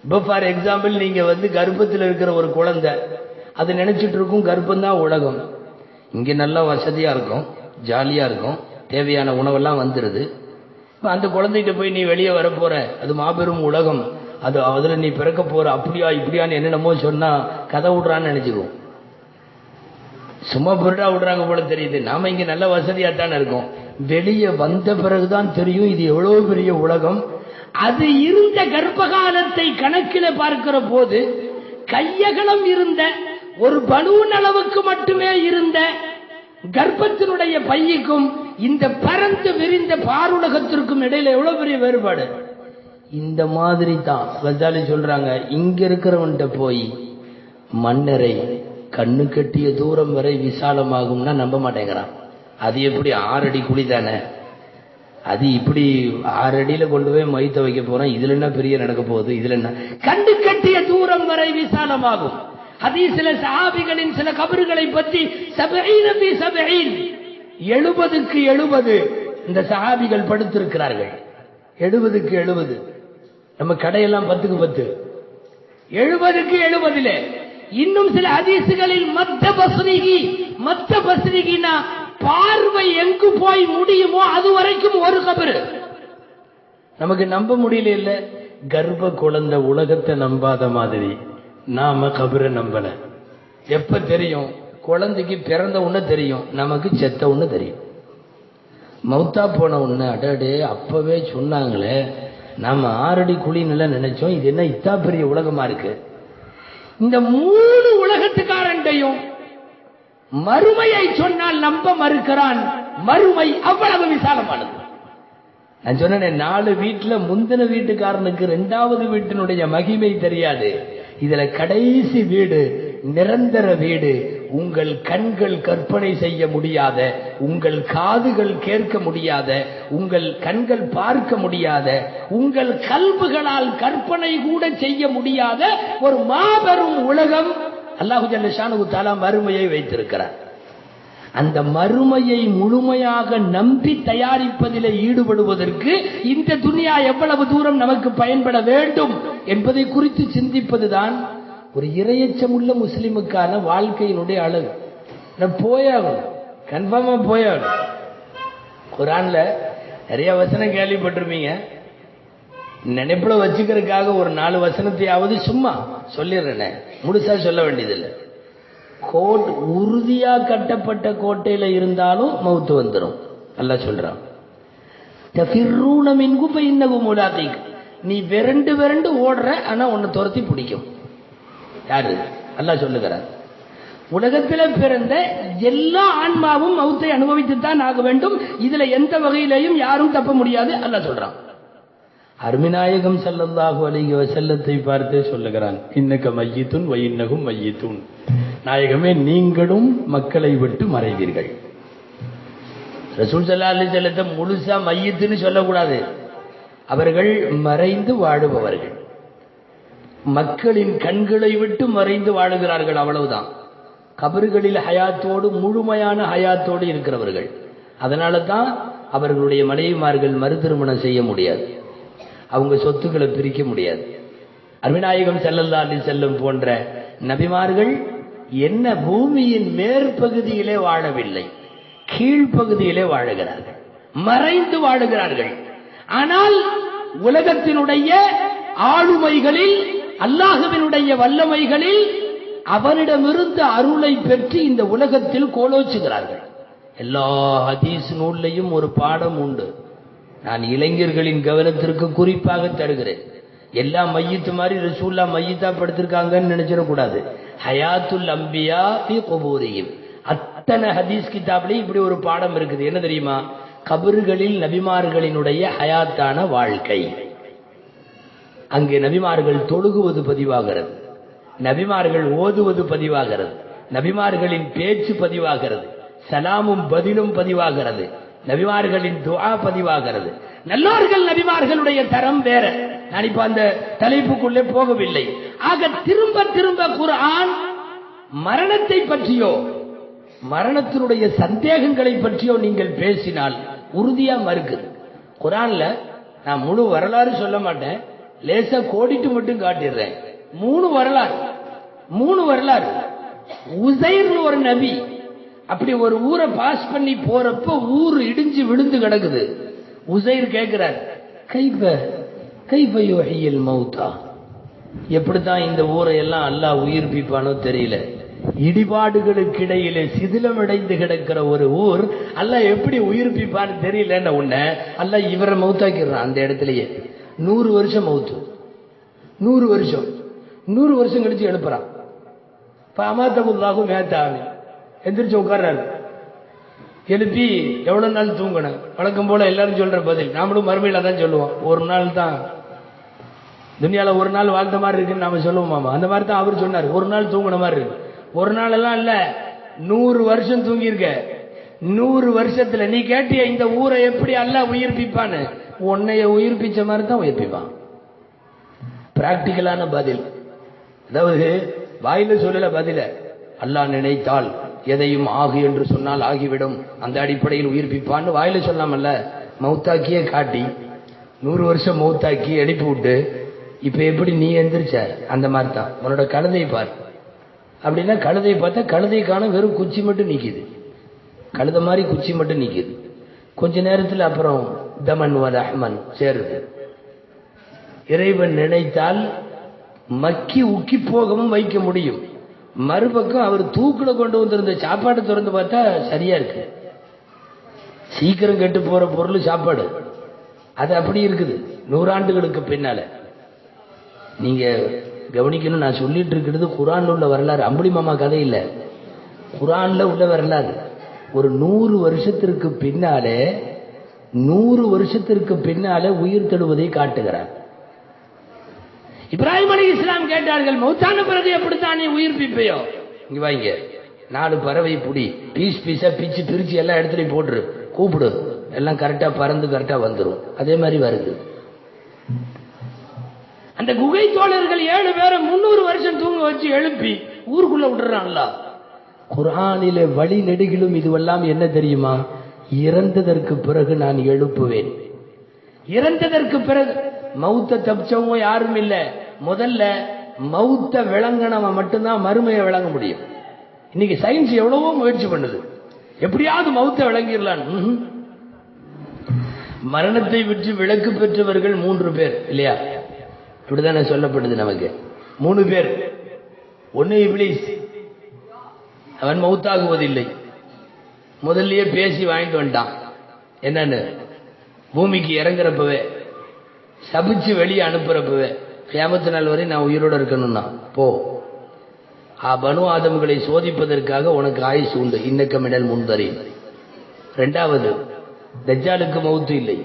இப்போ ஃபார் எக்ஸாம்பிள், நீங்க கர்ப்பத்தில் இருக்கிற ஒரு குழந்தை அது நினைச்சிட்டு இருக்கும் கர்ப்பம் தான் உலகம். இங்க நல்லா வசதியா இருக்கும், ஜாலியா இருக்கும், தேவையான உணவெல்லாம் வந்துருது. அந்த குழந்தைகிட்ட போய் நீ வெளியே வரப்போற, அது மாபெரும் உலகம், அது அதுல நீ பிறக்க போற, அப்படியா இப்படியான்னு என்னென்னமோ சொன்னா கதை விடுறான்னு நினைச்சுக்குவோம். சும்மா பொருட்டா விடுறாங்க போல தெரியுது. நாம இங்க நல்ல வசதியா தானே இருக்கோம். வெளியே வந்த பிறகுதான் தெரியும் இது எவ்வளவு பெரிய உலகம். அது இருந்த கர்ப்பகாலத்தை கணக்கில பார்க்கிற போது கையகலம் இருந்த ஒரு பலூன் அளவுக்கு மட்டுமே இருந்த கர்ப்பத்தினுடைய பையுக்கும் இந்த பரந்து விரிந்த பாருலகத்திற்கும் இடையில எவ்வளவு பெரிய வேறுபாடு. இந்த மாதிரி தான் கஸ்ஸாலி சொல்றாங்க, இங்க இருக்கிறவன்கிட்ட போய் மன்னரை கண்ணு கட்டிய தூரம் வரை விசாலமாகும்னா நம்ப மாட்டேங்கிறான். அது எப்படி 6 அடி குழி தானே, அது இப்படி 6 அடியில கொண்டு போய் மைத்த வைக்க போறோம், இதுல என்ன பெரிய நடக்க போகுது, இதுல என்ன கண்ணு கட்டிய தூரம் வரை விசாலமாகும். ஹதீஸ்ல சஹாபிகளின் சில கபறுகளை பற்றி 70க்கு 70 இந்த சஹாபிகள் படுத்திருக்கிறார்கள். 70க்கு 70. நம்ம கடையெல்லாம் 10க்கு 10. 70க்கு 70. இன்னும் சில ஹதீசுகளில் மத்த பஸ்ரிகினா பார்வை எங்கு போய் முடியுமோ அது வரைக்கும் ஒரு கபரு. நமக்கு நம்ப முடியல. இல்ல கர்ப்ப குழந்தை உலகத்தை நம்பாத மாதிரி நாம கபரை நம்பல. எப்ப தெரியும்? குழந்தைக்கு பிறந்த உடனே தெரியும், நமக்கு செத்த உடனே தெரியும். மௌத்தா போன உடனே அடடே அப்பவே சொன்னாங்களே, நாம 6 அடி குழின்னு நினைச்சோம், இது என்ன இத்தா பெரிய உலகமா இருக்கு. இந்த 3 உலகத்துக்காரண்டையும் மறுமையை சொன்னால் நம்ப மறுக்கிறான். மறுமை அவ்வளவு விசாலமானது. நான் சொன்னேன், 4 வீட்டுல முந்தின வீட்டுக்காரனுக்கு 2வது வீட்டினுடைய மகிமை தெரியாது. இதுல கடைசி வீடு நிரந்தர வீடு. உங்கள் கண்கள் கற்பனை செய்ய முடியாத, உங்கள் காதுகள் கேட்க முடியாத, உங்கள் கண்கள் பார்க்க முடியாத, உங்கள் கல்புகளால் கற்பனை கூட செய்ய முடியாத ஒரு மாபெரும் உலகம் அல்லாஹு ஜல்ல ஷானஹு தஆலா மறுமையை வைத்திருக்கிறார். அந்த மறுமையை முழுமையாக நம்பி தயாரிப்பதில் ஈடுபடுவதற்கு இந்த துனியா எவ்வளவு தூரம் நமக்கு பயன்பட வேண்டும் என்பதை குறித்து சிந்திப்பதுதான் ஒரு இறையச்சமுள்ள முஸ்லிமுக்கான வாழ்க்கையினுடைய அளவு. போயாகும், கன்ஃபார்மா போயாகும். குர்ஆன்ல நிறைய வசனம் கேள்விப்பட்டிருப்பீங்க. நினைப்புல வச்சுக்கிறதுக்காக ஒரு 4 வசனத்தையாவது சும்மா சொல்லிடுறேன், முழுசா சொல்ல வேண்டியதில்லை. உறுதியா கட்டப்பட்ட கோட்டையில இருந்தாலும் மவுத்து வந்துடும். அல்லாஹ் சொல்றான், தஃபிர்ரூன மின்ஹு ஃபஇன்னஹு முலாகீக். நீ விரண்டு ஓடுற, ஆனா உன்னை துரத்தி பிடிக்கும். யாரு? அல்லாஹ் சொல்லுகிறார். உலகத்தில் பிறந்த எல்லா ஆன்மாவும் மவுத்தை அனுபவித்துத்தான் ஆக வேண்டும். இதுல எந்த வகையிலையும் யாரும் தப்ப முடியாது. அல்லாஹ் சொல்றான். அருமிநாயகம் ஸல்லல்லாஹு அலைஹி வஸல்லத்தை பார்த்து சொல்லுகிறான், இன்னக மையித்துன் வ இன்னஹும் மையித்துன். நாயகமே, நீங்களும் மக்களை விட்டு மறைவீர்கள். ரசூல் ஸல்லல்லாஹு அலைஹி வஸல்லத்தை முழுசா மையித்துன்னு சொல்லக்கூடாது. அவர்கள் மறைந்து வாழுபவர்கள், மக்களின் கண்களை விட்டு மறைந்து வாழுகிறார்கள், அவ்வளவுதான். கபறுகளில் ஹயாத்தோடு, முழுமையான ஹயாத்தோடு இருக்கிறவர்கள். அதனால தான் அவர்களுடைய மனைவிமார்கள் மறு திருமணம் செய்ய முடியாது, அவங்க சொத்துக்களை பிரிக்க முடியாது. அருமைநாயகம் ஸல்லல்லாஹு அலைஹி வஸல்லம் போன்ற நபிமார்கள் என்ன பூமியின் மேற்பகுதியிலே வாழவில்லை, கீழ்ப்பகுதியிலே வாழுகிறார்கள், மறைந்து வாழுகிறார்கள். ஆனால் உலகத்தினுடைய ஆளுமைகளில், அல்லாஹ்வினுடைய வல்லமைகளில் அவனிடமிருந்து அருளை பெற்று இந்த உலகத்தில் கோலோச்சுகிறார்கள். எல்லா ஹதீஸ் நூல்லையும் ஒரு பாடம் உண்டு. நான் இளைஞர்களின் கவனத்திற்கு குறிப்பாக தருகிறேன். எல்லா மையத்து மாதிரி ரசூல்லா மையத்தா படுத்திருக்காங்கன்னு நினைச்சிடக்கூடாது. ஹயாத்துல் அம்பியா ஃபீ குபூரிஹிம், அத்தனை ஹதீஸ் கிதாப்லயும் இப்படி ஒரு பாடம் இருக்குது. என்ன தெரியுமா? கபறுகளில் நபிமார்களினுடைய ஹயாத்தான வாழ்க்கை. அங்கே நபிமார்கள் தொழுகுவது பதிவாகிறது, நபிமார்கள் ஓதுவது பதிவாகிறது, நபிமார்களின் பேச்சு பதிவாகிறது, சலாமும் பதிலும் பதிவாகிறது, நபிமார்களின் துஆ பதிவாகிறது. நல்லோர்கள் நபிமார்களுடைய தரம் வேற. நான் இப்ப அந்த தலைப்புக்குள்ளே போகவில்லை. ஆக திரும்ப திரும்ப குர்ஆன் மரணத்தை பற்றியோ மரணத்தினுடைய சந்தேகங்களை பற்றியோ நீங்கள் பேசினால் உறுதியா மறுக்குது. குர்ஆன்ல நான் முழு வரலாறு சொல்ல மாட்டேன், லேசா கோடிட்டு மட்டும் காட்டிடுறேன். 3 வரலாறு. உசைர்னு ஒரு நபி அப்படி ஒரு ஊரை பாஸ் பண்ணி போறப்ப ஊர் இடிஞ்சு விழுந்து கிடக்குது. உசைர் கேட்கிறார், கைஃப யுஹ்யில் மௌதா, எப்படித்தான் இந்த ஊரை எல்லாம் அல்லாஹ் உயிர்ப்பிப்பானோ தெரியல. இடிபாடுகளுக்கு இடையிலே சிதிலமடைந்து கிடக்கிற ஒரு ஊர் அல்லாஹ் எப்படி உயிர்ப்பிப்பான்னு தெரியலன்னு உடனே அல்லாஹ் இவரை மௌத்தாக்கிடுறான். அந்த இடத்துலயே 100 வருஷம் மௌத்து. 100 வருஷம் கழிச்சு எழுப்புறான். அமாத்தகுல்லாஹு மேத்தாமி, எந்திரிச்சு உட்கார்றாரு. எழுப்பி எவ்வளவு நாள் தூங்கணும்? வழக்கம் போல எல்லாரும் சொல்ற பதில் நாமளும் மறுமையில தான் சொல்லுவோம். ஒரு நாள் தான் துனியால, ஒரு நாள் வாழ்ந்த மாதிரி இருக்குன்னு நாம சொல்லுவோம். அந்த மாதிரி தான் அவர் சொன்னார், ஒரு நாள் தூங்கின மாதிரி இருக்கு. ஒரு நாள் எல்லாம் இல்ல, 100 வருஷம் தூங்கியிருக்க. 100 வருஷத்துல நீ கேட்டிய இந்த ஊரை எப்படி அல்லாஹ் உயிர்ப்பிப்பான்னு, உன்னைய உயிர்ப்பிச்ச மாதிரி தான் உயிர்ப்பிப்பான். பிராக்டிக்கலான பதில். அதாவது வாயில சொல்லல பதில, அல்லாஹ் நினைத்தால் எதையும் ஆகு என்று சொன்னால் ஆகிவிடும், அந்த அடிப்படையில் உயிர்ப்பிப்பான்னு வாயில சொல்லாமல்ல, மௌத்தாக்கியே காட்டி 100 வருஷம் மௌத்தாக்கி எழுப்பி விட்டு இப்ப எப்படி நீ எந்திரிச்ச அந்த மாதிரி தான் உன்னோட கழுதை பார். அப்படின்னா கழுதையை பார்த்தா கழுதைக்கான வெறும் குச்சி மட்டும் நிக்குது, கழுத மாதிரி குச்சி மட்டும் நிக்குது. கொஞ்ச நேரத்தில் அப்புறம் தமன் ரஹ்மன் சேருது. இறைவன் நினைத்தால் மக்கி உக்கி போகவும் வைக்க முடியும். மறுபக்கம் அவர் தூக்குல கொண்டு வந்திருந்த சாப்பாடு திறந்து பார்த்தா சரியா இருக்கு. சீக்கிரம் கெட்டு போற பொருள் சாப்பாடு, அது அப்படி இருக்குது 100 ஆண்டுகளுக்கு பின்னால. நீங்க கவனிக்கணும், நான் சொல்லிட்டு இருக்கிறது குர்ஆன்ல உள்ள வரலாறு, அம்புலி மாமா கதை இல்ல, குர்ஆன்ல உள்ள வரலாறு. ஒரு 100 வருஷத்திற்கு பின்னாலே 100 வருஷத்திற்கு பின்னாலே உயிர் தெழுவதை காட்டுகிறார். இப்ராஹிம் அலைஹிஸ்ஸலாம் கேட்டார்கள், மௌத்தான பிறகு எப்படித்தான் நீ உயிர்ப்பிப்பையோ? இங்க வாங்க, 4 பறவை புடி, பீஸ் பீஸா பிச்சு பிரிச்சு எல்லா இடத்துலையும் போட்டுரு, கூப்பிடு, எல்லாம் கரெக்டா பறந்து கரெக்டா வந்துடும். அதே மாதிரி வருது. அந்த குகை தோழர்கள் 7 பேரை 300 வருஷம் தூங்க வச்சு எழுப்பி ஊருக்குள்ள விட்டுறான்ல. குர்ஆனிலே வழி நெடுகிலும் இதுவெல்லாம் என்ன தெரியுமா? இறந்ததற்கு பிறகு நான் எழுப்புவேன். இறந்ததற்கு பிறகு மௌத்த தப்பிச்சவங்க யாரும் இல்ல. முதல்ல மௌத்த விளங்கினவன் மட்டும்தான் மறுமையை விளங்க முடியும். இன்னைக்கு சயின்ஸ் எவ்வளவோ முயற்சி பண்ணுது, எப்படியாவது மௌத்த விளங்கிடலாம். மரணத்தை விட்டு விலக்கு பெற்றவர்கள் 3 பேர் இல்லையா? இப்படிதானே சொல்லப்படுது நமக்கு. 3 பேர். ஒன்னு இப்லீஸ், அவன் மௌத்தாகுவதில்லை. முதல்லயே பேசி வாங்கிட்டு வந்துட்டான். என்னன்னு? பூமிக்கு இறங்குறப்பவே சபிச்சு வெளியே அனுப்புறப்பவே கியாமத்து நாள் வரை நான் உயிரோட இருக்கணும்னா போ, பனு ஆதம்களை சோதிப்பதற்காக உனக்கு ஆயுசு உண்டு, இன்னக்க மினல் முன்தரீன். 2வது, தஜ்ஜாலுக்கு மௌத்து இல்லை.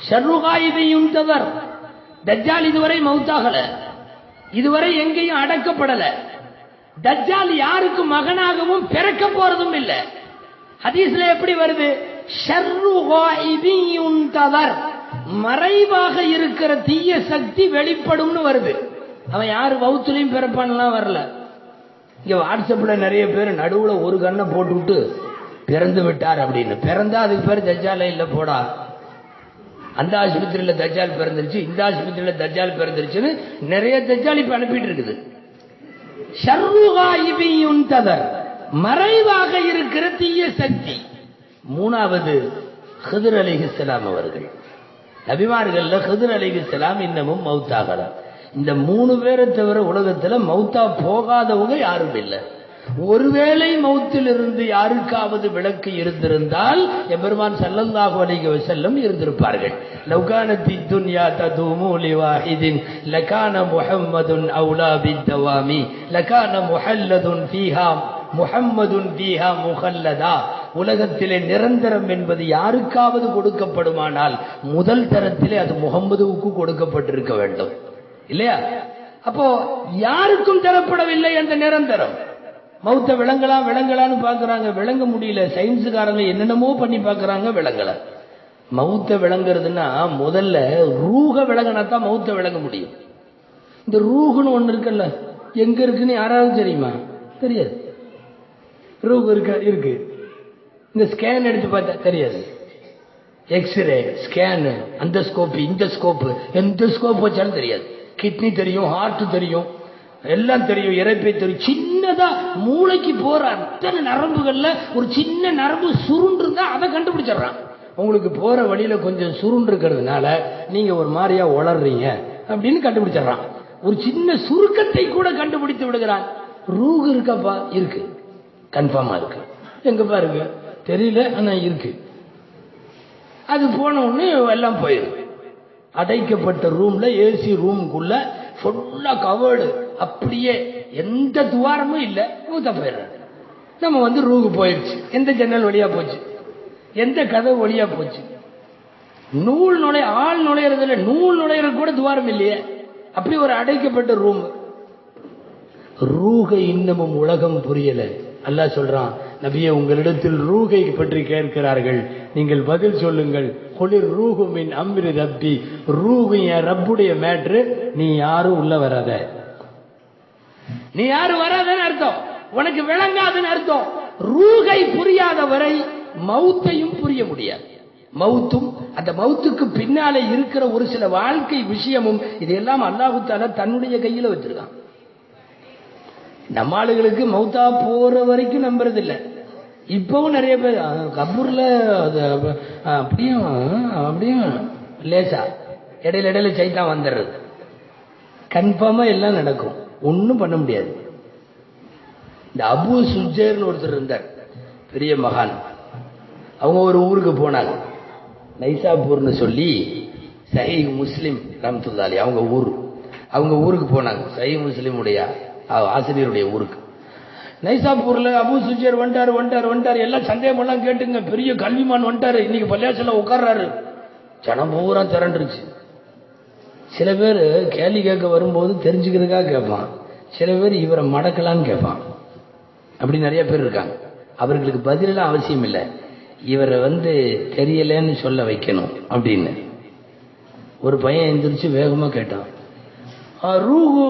ஷர்ரு காயிபின் தவர், தஜ்ஜால் இதுவரை மௌத்தாகல, இதுவரை எங்கேயும் அடக்கப்படல. தஜ்ஜால் யாருக்கு மகனாகவும் பிறக்க போறதும் இல்லை. ஹதீஸ்ல எப்படி வருது? ஷர்ரு காயிபின் தவர், மறைவாக இருக்கிற தீய சக்தி வெளிப்படும்னு வருது. அவன் யாரு வவுத்துலையும் பிறப்பான்லாம் வரல. இங்க வாட்ஸ்அப்ல நிறைய பேர் நடுவுல ஒரு கண்ணை போட்டு விட்டு பிறந்து விட்டார் அப்படின்னு. பிறந்தா அதுக்கு பேர் தஜ்ஜால இல்ல போடா. அந்த ஆஸ்பத்திரியில தஜ்ஜால் பிறந்துருச்சு, இந்த ஆஸ்பத்திரியில தஜ்ஜால் பிறந்துருச்சுன்னு நிறைய தஜ்ஜால் இப்ப அனுப்பிட்டு இருக்குது. ஷர்ரு காயிபின் தவர், மறைவாக இருக்கிற தீய சக்தி. 3வது, ஹிதர் அலைஹிஸ்ஸலாம் அவர்கள். நபிமார்கள்ல ஹிதர் அலைஹிஸ்ஸலாம் இன்னமும் மௌத்தாகல. இந்த 3 பேரை தவிர உலகத்துல மௌத்தா போகாதவங்க யாரும் இல்லை. ஒருவேளை மௌத்தில் இருந்து யாருக்காவது விளக்கு இருந்திருந்தால் எபெருமான் ஸல்லல்லாஹு அலைஹி வஸல்லம் இருந்திருப்பார்கள். லவ்கானத்தி துன்யா ததுமு லிவாஹிதின் லகான முஹம்மதுன் அவுலா பித்தவாமி லகான முஹல்லதுன் ஃபீஹா முஹம்மதுன் ஃபீஹா முஹல்லதா. உலகத்திலே நிரந்தரம் என்பது யாருக்காவது கொடுக்கப்படுமானால் முதல் தரத்திலே அது முகம்மதுவுக்கு கொடுக்கப்பட்டிருக்க வேண்டும் இல்லையா? அப்போ யாருக்கும் தரப்படவில்லை அந்த நிரந்தரம். மௌத்த விளங்கலான்னு பாக்குறாங்க, விளங்க முடியல. சயின்ஸுக்காரங்க என்னென்னமோ பண்ணி பாக்குறாங்க, விளங்கல. மௌத்த விளங்குறதுன்னா முதல்ல ரூஹ விளங்கினாத்தான் மௌத்த விளங்க முடியும். இந்த ரூஹுன்னு ஒண்ணு இருக்குல்ல, எங்க இருக்குன்னு யாராவது தெரியுமா? தெரியாது. ரூஹ் இருக்கு. இந்த ஸ்கேன் எடுத்து பார்த்தா தெரியாது. எக்ஸ்ரே, ஸ்கேனு, அந்த ஸ்கோப்பு, இந்த ஸ்கோப்பு, எந்த ஸ்கோப் வச்சாலும் தெரியாது. கிட்னி தெரியும், ஹார்ட் தெரியும், எல்லாம் தெரியும், இறைப்பை தெரியும். சின்னதா மூளைக்கு போற அத்தனை நரம்புகள்ல ஒரு சின்ன நரம்பு சுருண்டு தான் அதை கண்டுபிடிச்சிடறான். உங்களுக்கு போற வழியில கொஞ்சம் சுருண்டு இருக்கிறதுனால நீங்க ஒரு மாதிரியா உளறீங்க அப்படின்னு கண்டுபிடிச்சிடறான். ஒரு சின்ன சுருக்கத்தை கூட கண்டுபிடித்து விடுகிறான். ரூஹ் இருக்கப்பா? இருக்கு, கன்ஃபார்மா இருக்கு. எங்கப்பா இருக்கு? தெரியல, ஆனா இருக்கு. அது போன உடனே எல்லாம் போயிடும். அடைக்கப்பட்ட ரூம்ல, ஏசி ரூமுக்குள்ள ஃபுல்லா கவர்டு, அப்படியே எந்த துவாரமும் இல்லை. மூத்த போயிடுறாரு. நம்ம ரூஹு போயிடுச்சு. எந்த ஜன்னல் வழியா போச்சு, எந்த கதவு வழியா போச்சு? நூல் ஆள் நுழையறதுல நூல் நுழையிறது கூட துவாரம் இல்லையே. அப்படி ஒரு அடைக்கப்பட்ட ரூம். ரூஹை இன்னமும் உலகம் புரியல. அல்லாஹ் சொல்றான், நபியே உங்களிடத்தில் ரூஹை பற்றி கேட்கிறார்கள், நீங்கள் பதில் சொல்லுங்கள். குளிர் ரூஹு மின் அம்ரி ரப்பி, ரூஹு என் ரப்புடைய மேட்ரு, நீ யாரும் உள்ள வராத, நீ யாரும் வராதன்னு அர்த்தம், உனக்கு விளங்காதுன்னு அர்த்தம். ரூஹை புரியாத வரை மௌத்தையும் புரிய முடியாது. மவுத்தும் அந்த மவுத்துக்கு பின்னாலே இருக்கிற ஒரு சில வாழ்க்கை விஷயமும் இதெல்லாம் அல்லாஹ் தஆலா தன்னுடைய கையில வச்சிருக்கான். நம்ம ஆளுகளுக்கு மௌத்தா போற வரைக்கும் நம்புறது இல்லை. இப்பவும் நிறைய பேர் கபூர்ல அப்படியும் அப்படியும் லேசா இடையில இடையில சைத்தான் வந்துடுறது. கன்ஃபார்மா எல்லாம் நடக்கும், ஒன்னும் பண்ண முடியாது. இந்த அபூ சுஜைர்னு ஒருத்தர் இருந்தார், பெரிய மகான். அவங்க ஒரு ஊருக்கு போனாங்க, நைசாப்பூர்னு சொல்லி. சஹீஹ் முஸ்லிம் ரஹ்மத்துல்லாஹி அவங்க ஊருக்கு போனாங்க. சஹீஹ் முஸ்லிம் உடைய ஆசிரியருடைய ஊருக்கு. நைசாப்பூர்ல அபூ சுஜைர் வந்துட்டாரு. எல்லாம் சந்தேகம் எல்லாம் கேட்டுங்க, பெரிய கல்விமான் வந்துட்டாரு. இன்னைக்கு பள்ளியாசல்ல உட்கார்றாரு. ஜனம் பூரா திரண்டுருச்சு. சில பேர் கேள்வி கேட்க வரும்போது தெரிஞ்சுக்கிறதுக்காக கேட்பான், சில பேர் இவரை மடக்கலான்னு கேட்பான். அப்படி நிறைய பேர் இருக்காங்க. அவர்களுக்கு பதிலெல்லாம் அவசியம் இல்லை, இவரை தெரியலன்னு சொல்ல வைக்கணும் அப்படின்னு. ஒரு பையன் எந்திரிச்சு வேகமா கேட்டான், ரூஹு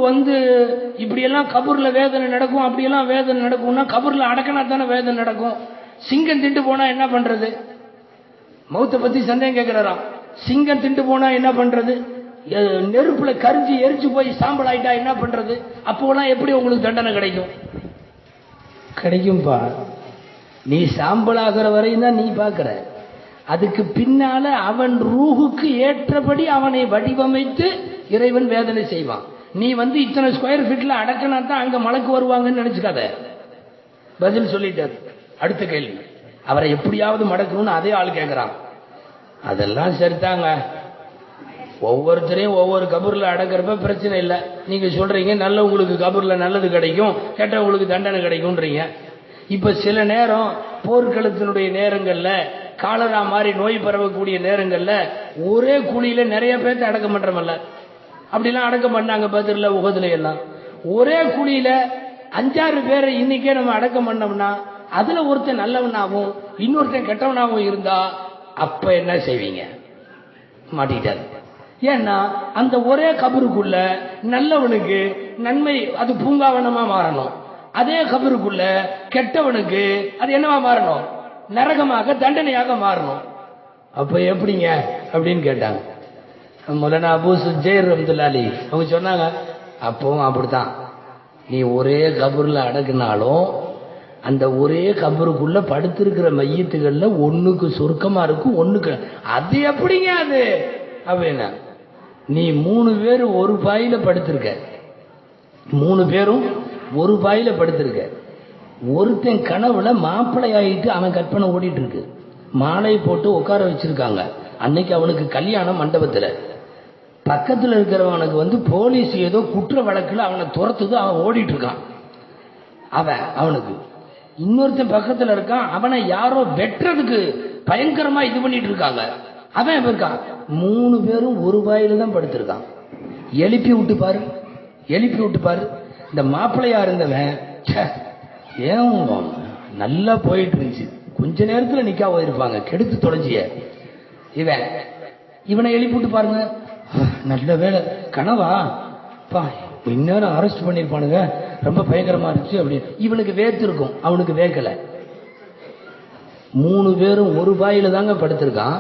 இப்படியெல்லாம் கபூர்ல வேதனை நடக்கும், அப்படியெல்லாம் வேதனை நடக்கும்னா கபூர்ல அடக்கினா தானே வேதனை நடக்கும். சிங்கம் திண்டு போனா என்ன பண்றது? மௌத்தை பத்தி சந்தேகம் கேட்கிறாராம். சிங்கம் திண்டு போனா என்ன பண்றது? நெருப்புல கரிஞ்சு எரிச்சு போய் சாம்பல் ஆயிட்டா என்ன பண்றது? அப்போலாம் எப்படி உங்களுக்கு தண்டனை கிடைக்கும்? கிடைக்கும்பா, நீ சாம்பல் ஆகிற வரையும் தான் நீ பார்க்கிற. அதுக்கு பின்னால அவன் ரூஹுக்கு ஏற்றபடி அவனை வடிவமைத்து இறைவன் வேதனை செய்வான். நீ இத்தனை ஸ்கொயர் ஃபீட்ல அடக்கினா தான் அங்க மலக்கு வருவாங்கன்னு நினைச்சுக்காத. பதில் சொல்லிட்டார். அடுத்த கேள்வி, அவரை எப்படியாவது மடக்கணும்னு அதே ஆள் கேட்கிறான். அதெல்லாம் சரிதாங்க, ஒவ்வொருத்தரையும் ஒவ்வொரு கபூர்ல அடக்கிறப்ப பிரச்சனை இல்லை. நீங்க சொல்றீங்க நல்லவங்களுக்கு கபூர்ல நல்லது கிடைக்கும், கெட்டவங்களுக்கு தண்டனை கிடைக்கும்ன்றீங்க. இப்ப சில நேரம் போர்க்களத்தினுடைய நேரங்கள்ல, காலரா மாதிரி நோய் பரவக்கூடிய நேரங்கள்ல ஒரே குழியில நிறைய பேர்த்த அடக்கம் பண்றமல்ல, அப்படிலாம் அடக்கம் பண்ணாங்க பதில உகதுல எல்லாம். ஒரே குழியில 5-6 பேரை இன்னைக்கே நம்ம அடக்கம் பண்ணோம்னா அதுல ஒருத்தன் நல்லவனாகவும் இன்னொருத்தன் கெட்டவனாகவும் இருந்தா அப்ப என்ன செய்வீங்க? மாட்டிட்டாரு. ஏன்னா அந்த ஒரே கபருக்குள்ள நல்லவனுக்கு நன்மை அது பூங்காவனமா மாறணும், அதே கபருக்குள்ள கெட்டவனுக்கு அது என்னவா மாறணும்? நரகமாக தண்டனையாக மாறணும். அப்ப எப்படிங்க அப்படின்னு கேட்டாங்க. மௌலானா அபூ சுஜைர் ரஹ்மத்துல்லாஹி அவங்க சொன்னாங்க, அப்பவும் அப்படித்தான். நீ ஒரே கபூர்ல அடக்குனாலும் அந்த ஒரே கபருக்குள்ள படுத்திருக்கிற மையத்துகள்ல ஒண்ணுக்கு சுருக்கமா இருக்கும், ஒண்ணுக்கு அது எப்படிங்க அது அப்படின்னா, நீ 3 பேர் ஒரு பாயில படுத்திருக்க, 3 பேரும் ஒரு பாயில படுத்திருக்க. ஒருத்தன் கனவுல மாப்பிள்ளை ஆயிட்டு அவன் கற்பனை ஓடிட்டு இருக்கு, மாலை போட்டு உட்கார வச்சிருக்காங்க. அன்னைக்கு அவனுக்கு கல்யாணம் மண்டபத்துல. பக்கத்துல இருக்கிறவனுக்கு போலீஸ் ஏதோ குற்ற வழக்குல அவனை துரத்துது, அவன் ஓடிட்டு இருக்கான். அவனுக்கு இன்னொருத்தன் பக்கத்துல இருக்கான், அவனை யாரோ வெட்டுறதுக்கு பயங்கரமா இது பண்ணிட்டு இருக்காங்க. அவன் இருக்கான். 3 பேரும் ஒரு வாயில தான் படுத்திருக்கான். எழுப்பி விட்டு பாரு. இந்த மாப்பிள்ளையா இருந்தவன் ஏன் நல்லா போயிட்டு இருந்துச்சு, கொஞ்ச நேரத்துல நிக்கா போயிருப்பாங்க, கெடுத்து தொலைஞ்சிய. இவனை எழுப்பி விட்டு பாருங்க, நல்ல வேலை கனவா பா, இந்நேரம் அரெஸ்ட் பண்ணிருப்பானுங்க, ரொம்ப பயங்கரமா இருந்துச்சு அப்படின்னு. இவனுக்கு வேர்த்து இருக்கும், அவனுக்கு வேர்க்கல. 3 பேரும் ஒரு பாயில தாங்க படுத்திருக்கான்.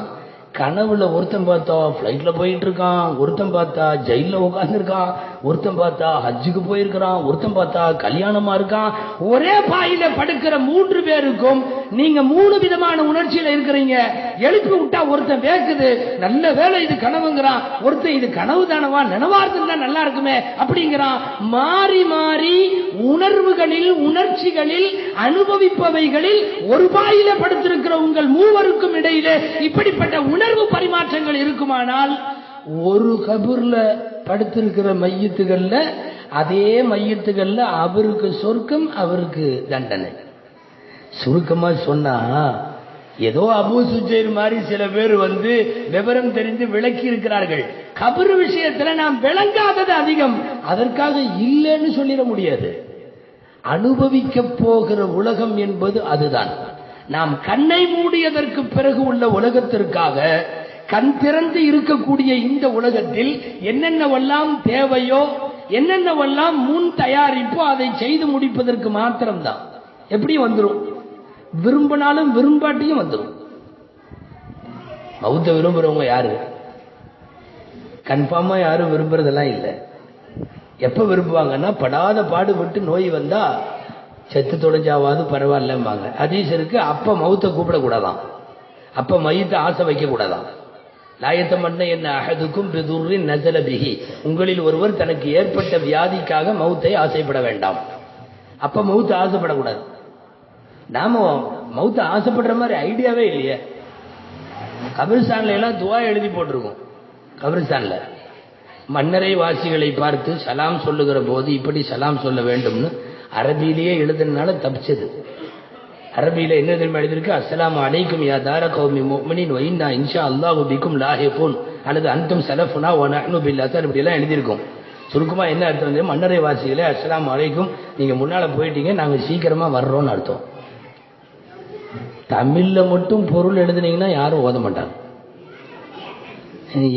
கனவுல ஒருத்தன் பார்த்தா பிளைட்ல போயிட்டு இருக்கான், ஒருத்தன் பார்த்தா ஜெயில உட்கார்ந்து இருக்கான், ஒருத்தன் பார்த்தா ஹஜ்ஜுக்கு போயிருக்கிறான், ஒருத்தன் பார்த்தா கல்யாணமா இருக்கான். ஒரே பாயில படுக்கிற 3 பேருக்கும் நீங்க 3 விதமான உணர்ச்சியில இருக்கிறீங்க. எழுப்பி விட்டா ஒருத்தன் வேக்குது, நல்ல வேலை இது கனவுங்கிறான், ஒருத்தன் இது கனவு தானவா நினைவா இருந்தா நல்லா இருக்குமே அப்படிங்கிறான். மாறி மாறி உணர்வுகளில் உணர்ச்சிகளில் அனுபவிப்பவைகளில் ஒரு பாயில படுத்திருக்கிற உங்கள் மூவருக்கும் இடையிலே இப்படிப்பட்ட உணர்வு பரிமாற்றங்கள் இருக்குமானால், ஒரு கபூர்ல படுத்திருக்கிற மையத்துகள்ல அதே மையத்துகள்ல அவருக்கு சொர்க்கம், அவருக்கு தண்டனை. சுருக்கமா சொன்னா, ஏதோ அபூ சுஜைர் மாதிரி சில பேர் விவரம் தெரிந்து விளக்கி இருக்கிறார்கள். கபர் விஷயத்துல நாம் விளங்காதது அதிகம், அதற்காக இல்லைன்னு சொல்லிட முடியாது. அனுபவிக்க போகிற உலகம் என்பது அதுதான். நாம் கண்ணை மூடியதற்கு பிறகு உள்ள உலகத்திற்காக கண் திறந்து இருக்கக்கூடிய இந்த உலகத்தில் என்னென்னவெல்லாம் தேவையோ, என்னென்னவெல்லாம் முன் தயாரிப்போ அதை செய்து முடிப்பதற்கு மாத்திரம்தான். எப்படி வந்துடும்? விரும்பினாலும் விரும்பாட்டியும் வந்துடும். மௌத்த விரும்புறவங்க யாரு? கன்ஃபார்மா யாரும் விரும்புறதெல்லாம் இல்லை. எப்ப விரும்புவாங்கன்னா படாத பாடுபட்டு நோய் வந்தா செத்து தொலைஞ்சாவது பரவாயில்லம்பாங்க. ஹதீஸ் இருக்கு. அப்ப மௌத்த கூப்பிடக்கூடாதான், அப்ப மையத்தை ஆசை வைக்க கூடாதான். லாயத்த மண்ண என்ன அஹதுக்கும் பிதுர்ரின் நஸல பிஹி, உங்களில் ஒருவர் தனக்கு ஏற்பட்ட வியாதிக்காக மௌத்தை ஆசைப்பட வேண்டாம். அப்ப மௌத்த ஆசைப்படக்கூடாது. நாம மௌத்த ஆசைப்படுற மாதிரி ஐடியாவே இல்லையே. கபிரிஸ்தான்ல எல்லாம் துவா எழுதி போட்டிருக்கோம். கபிரிஸ்தான்ல மன்னரை வாசிகளை பார்த்து சலாம் சொல்லுகிற போது இப்படி சலாம் சொல்ல வேண்டும்னு அரபியிலேயே எழுதுனால தப்பிச்சது. அரபியில என்ன தெரியுமா எழுதிருக்கு? அஸ்ஸலாமு அலைக்கும் யா தார கௌமி முஃமினீன் வ இன்னா இன்ஷா அல்லாஹு பிக்கும் லாஹிகூன் அல்லது அன்தும் ஸலஃபுனா வ நஹ்னு பில் அஸர் இப்படி எல்லாம் எழுதியிருக்கோம். சுருக்கமா என்ன அர்த்தம் வந்து, மன்னரை வாசிகளே அஸ்ஸலாமு அலைக்கும், நீங்க முன்னால போயிட்டீங்க, நாங்க சீக்கிரமா வர்றோம்னு அர்த்தம். தமிழ்ல மட்டும் பொருள் எழுதுனீங்கன்னா யாரும் ஓத மாட்டாங்க.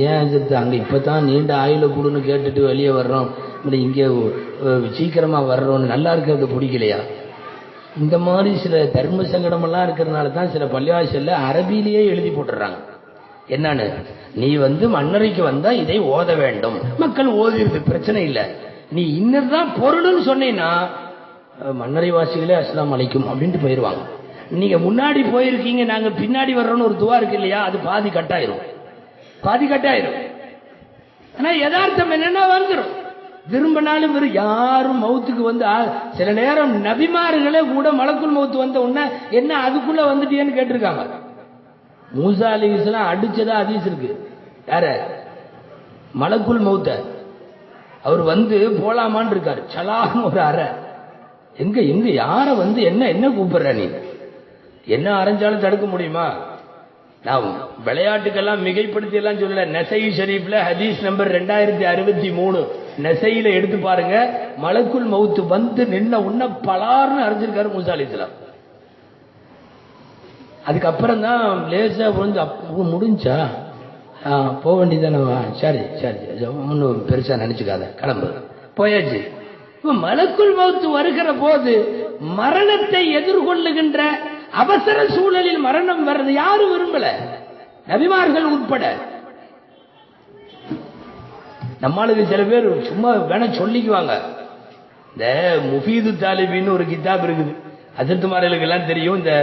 ஏன் அங்க இப்பதான் நீண்ட ஆயுள கூடுன்னு கேட்டுட்டு வெளியே வர்றோம், இங்கே சீக்கிரமா வர்றோம்னு நல்லா இருக்கிறது பிடிக்கலையா? இந்த மாதிரி சில தர்ம சங்கடமெல்லாம் இருக்கிறதுனால தான் சில பள்ளிவாசல்ல அரபியிலேயே எழுதி போட்டுறாங்க. என்னன்னு, நீ வந்து மன்னரைக்கு வந்தா இதை ஓத வேண்டும். மக்கள் ஓதிருக்கு, பிரச்சனை இல்லை. நீ இன்னதான் பொருள்னு சொன்னீங்கன்னா மன்னரை வாசிகளே அஸ்ஸலாமு அலைக்கும் அப்படின்ட்டு போயிடுவாங்க. நீங்க முன்னாடி போயிருக்கீங்க, நாங்க பின்னாடி வர்றோம்னு ஒரு துவா இருக்கு இல்லையா, அது பாதி கட்டாயிரும். ஆனா யதார்த்தம் என்னன்னா வந்துடும். விரும்பினாலும் யாரும் மௌத்துக்கு வந்து சில நேரம் நபிமார்களே கூட மலக்குல் மௌத்து வந்த உடனே என்ன அதுக்குள்ள வந்துட்டியன்னு கேட்டிருக்காங்க. மூசா அலைஹிஸ்ஸலாம் அடிச்சதா ஹதீஸ் இருக்கு. யார? மலக்குல் மௌத்த. அவர் வந்து போலாமான்னு இருக்காரு. சலான்னு ஒரு அறை. எங்க எங்க யார வந்து என்ன என்ன கூப்பிடுற நீ? என்ன அரைஞ்சாலும் தடுக்க முடியுமா? நான் விளையாட்டுக்கெல்லாம் மிகைப்படுத்தி எல்லாம் சொல்லல. நசை ஷரீஃப்ல ஹதீஸ் நம்பர் 2063 நசையில எடுத்து பாருங்க. மலக்குல் மௌத்து வந்து நின்ன உன்ன பலார்னு அரைஞ்சிருக்காரு மூசா அலைஹிஸ்ஸலாம். அதுக்கப்புறம் தான் லேசா முடிஞ்சா போக வேண்டியதானவா? சரி சரி ஒன்னும் பெருசா நினைச்சுக்காத, கிளம்பு, போயாச்சு. மலக்குல் மௌத்து வருகிற போது மரணத்தை எதிர்கொள்ளுகின்ற அவசர சூழலில் மரணம் வர்றது யாரும் விரும்பல, நபிமார்கள் உட்பட. நம்மளுக்கு சில பேர் சும்மா வேணா சொல்லிக்குவாங்க. இந்த முஃபீது தாலிபின்னு ஒரு கிதாப் இருக்குது, ஹஜ்ரத்மார்களுக்கு எல்லாம் தெரியும். இந்த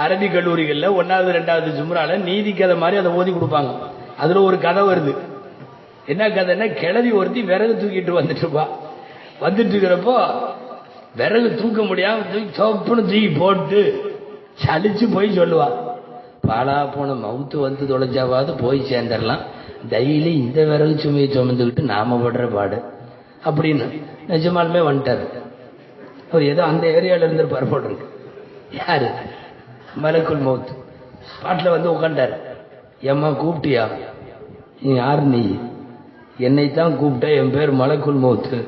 அரபி கல்லூரிகள்ல 1வது 2வது ஜும்ரால நீதி கதை மாதிரி அதை ஓதி கொடுப்பாங்க. அதுல ஒரு கதை வருது. என்ன கதைன்னா, கிழவி ஒருத்தி விறகு தூக்கிட்டு வந்துட்டு இருப்பா. வந்துட்டு இருக்கிறப்போ விறகு தூக்க முடியாம தூக்கி போட்டு சலிச்சு போய் சொல்லுவா, பாலா போன மவுத்து வந்து தொலைஞ்சாவது போய் சேர்ந்துடலாம், டெய்லி இந்த விறகு சுமையை சுமந்துக்கிட்டு நாம படுற பாடு அப்படின்னு. நிஜமாலுமே வந்துட்டாரு. அவர் ஏதோ அந்த ஏரியால இருந்து பரப்போட்டிருக்கு. யாரு? மலக்குல் மௌத். ஸ்பாட்ல வந்து உட்காண்டாரு. ஏம்மா கூப்பிட்டியா? நீ யார்? நீ என்னைத்தான் கூப்பிட்ட. என் பேர் மலக்குல் மௌத்து.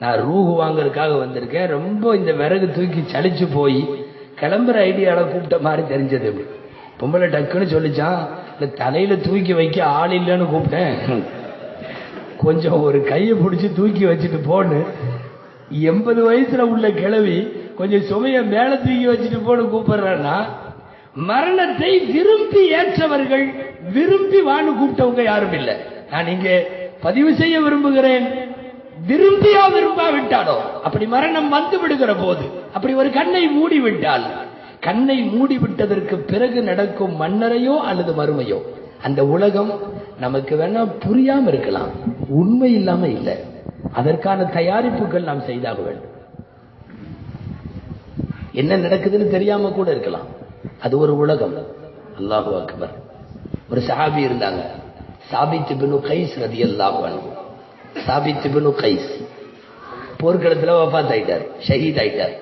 நான் ரூஹு வாங்கறதுக்காக வந்திருக்கேன். ரொம்ப இந்த விறகு தூக்கி சலிச்சு போய் கிளம்புற ஐடியால கூப்பிட்ட மாதிரி தெரிஞ்சது. பொம்பளை டக்குன்னு சொல்லிச்சான், இல்ல தலையில தூக்கி வைக்க ஆள் இல்லைன்னு கூப்பிட்டேன், கொஞ்சம் ஒரு கையை பிடிச்சி தூக்கி வச்சுட்டு போன்னு. 80 வயசுல உள்ள கிழவி கொஞ்சம் சுமைய மேல தூக்கி வச்சுட்டு போன்னு கூப்பிடுறா. மரணத்தை விரும்பி ஏற்றவர்கள், விரும்பி வான்னு கூப்பிட்டவங்க யாரும் இல்லை. நான் இங்கே பதிவு செய்ய விரும்புகிறேன், விரும்பியா விரும்பாவிட்டாலோ அப்படி மரணம் வந்து விடுகிற போது, அப்படி ஒரு கண்ணை மூடி விட்டால், கண்ணை மூடி விட்டதற்கு பிறகு நடக்கும் மன்னரையோ அல்லது மறுமையோ, அந்த உலகம் நமக்கு வேணா புரியாம இருக்கலாம், உண்மை இல்லாம இல்லை. அதற்கான தயாரிப்புகள் நாம் செய்தாக வேண்டும். என்ன நடக்குதுன்னு தெரியாம கூட இருக்கலாம். அது ஒரு உலகம். அல்லாஹு அக்பர். ஒரு சஹாபி இருந்தாங்க, சாபித் இப்னு கைஸ் ரலியல்லாஹு அன்ஹு. சாபித் இப்னு கைஸ் போர்க்களத்தில் வஃபாத் ஆயிட்டார், ஷஹீத் ஆயிட்டார்.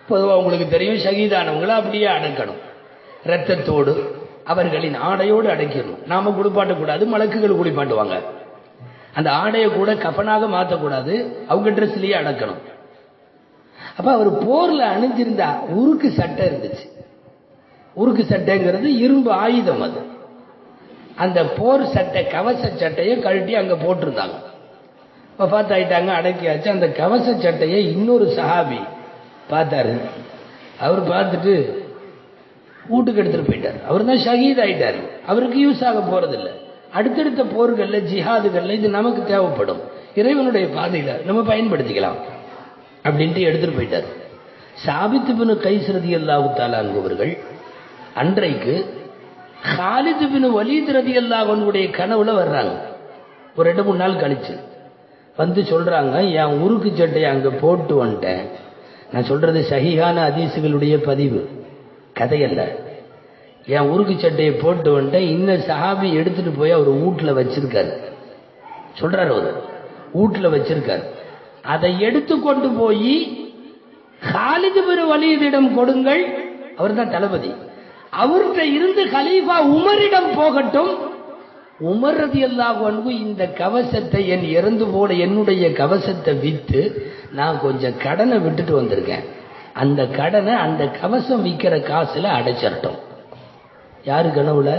பொதுவாக உங்களுக்கு தெரியும், ஷஹீதானவங்களை அப்படியே அடக்கணும், ரத்தத்தோடு அவர்களின் ஆடையோடு அடக்கிடணும். நாம குளிப்பாட்டக்கூடாது, மலக்குகள் குளிப்பாட்டுவாங்க. அந்த ஆடையை கூட கஃனாக மாற்றக்கூடாது, அவங்க ட்ரெஸ்லயே அடக்கணும். அப்ப அவர் போர்ல அணிஞ்சிருந்தா உருக்கு சட்டை இருந்துச்சு. உருக்கு சட்டைங்கிறது இரும்பு ஆயுதம். அது அந்த போர் சட்டை, கவச சட்டையை கழட்டி அங்க போட்டிருந்தாங்க. வஃபாத் ஆயிட்டாங்க, அடக்கியாச்சு. அந்த கவச சட்டையை இன்னொரு சஹாபி பார்த்தாரு. அவர் பார்த்துட்டு, வீட்டுக்கு எடுத்துட்டு போயிட்டார். அவர் தான் ஷஹீத் ஆயிட்டார். அவருக்கு யூஸ் ஆக போறதில்லை. அடுத்தடுத்த போர்கள்ல ஜிஹாதுகள்ல இது நமக்கு தேவைப்படும், இறைவனுடைய பாதையில நம்ம பயன்படுத்திக்கலாம் அப்படின்ட்டு எடுத்துட்டு போயிட்டார். சாபித் பின் கைஸ் ரலியல்லாஹு தஆலா அன்ஹு அன்றைக்கு காலித் பின் வலீத் ரலியல்லாஹு அன்ஹுடைய கனவுல வர்றாங்க. ஒரு 2-3 நாள் கழிச்சு வந்து சொல்றாங்க, என் உருக்கு சட்டையை அங்க போட்டு வந்துட்டேன். நான் சொல்றது சஹீஹான ஹதீஸுகளுடைய பதிவு, கதையல்ல. என் உருக்கு சட்டையை போட்டு வந்துட்டேன். இன்னும் சஹாபி எடுத்துட்டு போய் அவர் வீட்டுல வச்சிருக்காரு. சொல்றாரு, அவர் வீட்டுல வச்சிருக்காரு. அதை எடுத்து கொண்டு போய் காலித் பின் வலீதிடம் கொடுங்கள். அவர் தான் தளபதி. அவர்கிட்ட இருந்து கலீஃபா உமரிடம் போகட்டும். உமர் ரலியல்லாஹு அன்ஹு இந்த கவசத்தை என் இறந்து போன என்னுடைய கவசத்தை வித்து நான் கொஞ்சம் கடனை விட்டுட்டு வந்திருக்கேன். அந்த கடனை அந்த கவசம் விற்கிற காசுல அடைச்சிட்டோம். யாரு கனவுல?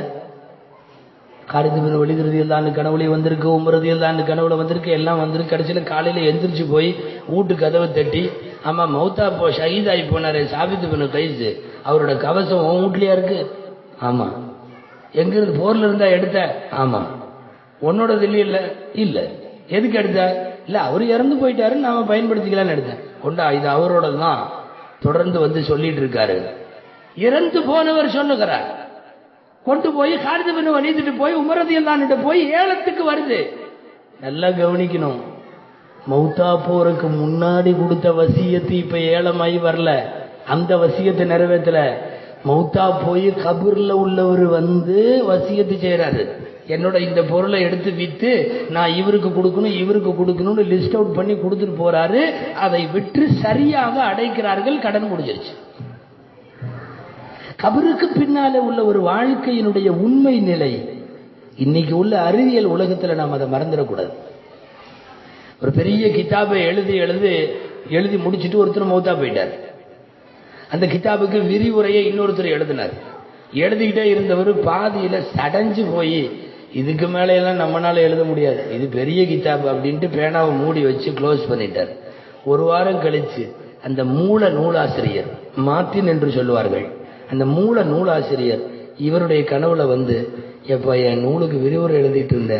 காலித் பின் வலீத் ரலியல்லாஹு அன்ஹு கனவுல வந்திருக்கு, உமர் ரலியல்லாஹு அன்ஹு கனவுல வந்திருக்கு, எல்லாம் வந்திருக்கு. கடைசியில காலையில எந்திரிச்சு போய் வீட்டு கதவை தட்டி, ஆமா மௌத்தா போ ஷஹீதாகி போனாரு சாபித் பின் கைஸ், அவரோட கவசம் உன் வீட்லயா இருக்கு? ஆமா. எங்கிருந்து? போர்ல இருந்தா எடுத்த? ஆமா. உன்னோடது இல்ல? இல்ல. எதுக்கு எடுத்த? இல்ல, அவர் இறந்து போயிட்டாரு, நாம பயன்படுத்திக்கலாம்னு எடுத்தேன். கொண்டா, இது அவரோட தான். தொடர்ந்து வந்து சொல்லிட்டு இருக்காரு. இறந்து போனவர் சொல்லுகிறார். கொண்டு போய் காலித் பின் வலீத் போய் உமர் ரலியல்லாஹு அன்ஹு போய் ஏலத்துக்கு வருது. நல்லா கவனிக்கணும், மௌத்தா போறதுக்கு முன்னாடி கொடுத்த வசியத்து இப்ப ஏலமாயி வரல, அந்த வசியத்தை நிறைவேற்றல. மௌத்தா போய் கபூர்ல உள்ளவர் வந்து வசியத்து செய்யறாரு, என்னோட இந்த பொருளை எடுத்து வித்து நான் இவருக்கு கொடுக்கணும் இவருக்கு கொடுக்கணும்னு லிஸ்ட் அவுட் பண்ணி கொடுத்துட்டு போறாரு. அதை விற்று சரியாக அடைக்கிறார்கள். கடன் முடிஞ்சிருச்சு. கபருக்கு பின்னால உள்ள ஒரு வாழ்க்கையினுடைய உண்மை நிலை இன்னைக்கு உள்ள அறிவியல் உலகத்துல நாம் அதை மறந்துடக்கூடாது. ஒரு பெரிய கிதாபை எழுதி முடிச்சுட்டு ஒருத்தர் மௌத்தா போயிட்டார். அந்த கிதாபுக்கு விரிவுரையை இன்னொருத்தர் எழுதினார். எழுதிக்கிட்டே இருந்தவர் பாதியில சடைஞ்சு போய், இதுக்கு மேல எல்லாம் நம்மளால எழுத முடியாது, இது பெரிய கிதாபு அப்படின்ட்டு பேனாவை மூடி வச்சு க்ளோஸ் பண்ணிட்டார். ஒரு வாரம் கழிச்சு அந்த மூல நூலாசிரியர், மார்ட்டின் என்று சொல்லுவார்கள், அந்த மூல நூலாசிரியர் இவருடைய கனவுல வந்து, எப்ப என் நூலுக்கு விரிவுரை எழுதிட்டு இருந்த,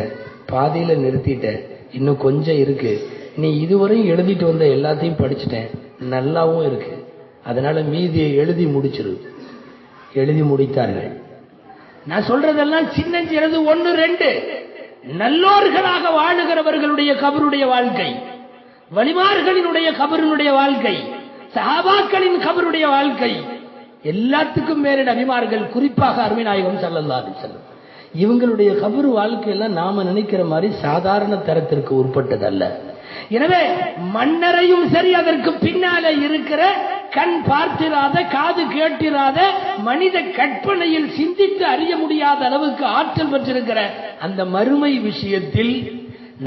பாதியில நிறுத்திட்டேன், இன்னும் கொஞ்சம் இருக்கு, நீ இதுவரையும் எழுதிட்டு வந்த எல்லாத்தையும் படிச்சுட்டேன், நல்லாவும் இருக்கு, அதனால மீதியை எழுதி முடிச்சிரு. எழுதி முடித்தார்கள். நான் சொல்றதெல்லாம் சின்னஞ்சிறது 1-2 நல்லோர்களாக வாழுகிறவர்களுடைய கபருடைய வாழ்க்கை, வலிமார்களினுடைய கபருடைய வாழ்க்கை, சஹாபாக்களின் கபருடைய வாழ்க்கை, எல்லாத்துக்கும் மேலிட அபிமார்கள், குறிப்பாக அருமை நாயகம் ஸல்லல்லாஹு அலைஹி வஸல்லம், இவங்களுடைய கபரு வாழ்க்கையெல்லாம் நாம நினைக்கிற மாதிரி சாதாரண தரத்திற்கு உட்பட்டதல்ல. எனவே மன்னரையும் சரி, அதற்கு பின்னால இருக்கிற கண் பார்த்திராத, காது கேட்டிராத, மனித கற்பனையில் சிந்தித்து அறிய முடியாத அளவுக்கு ஆற்றல் பெற்றிருக்கிற அந்த மறுமை விஷயத்தில்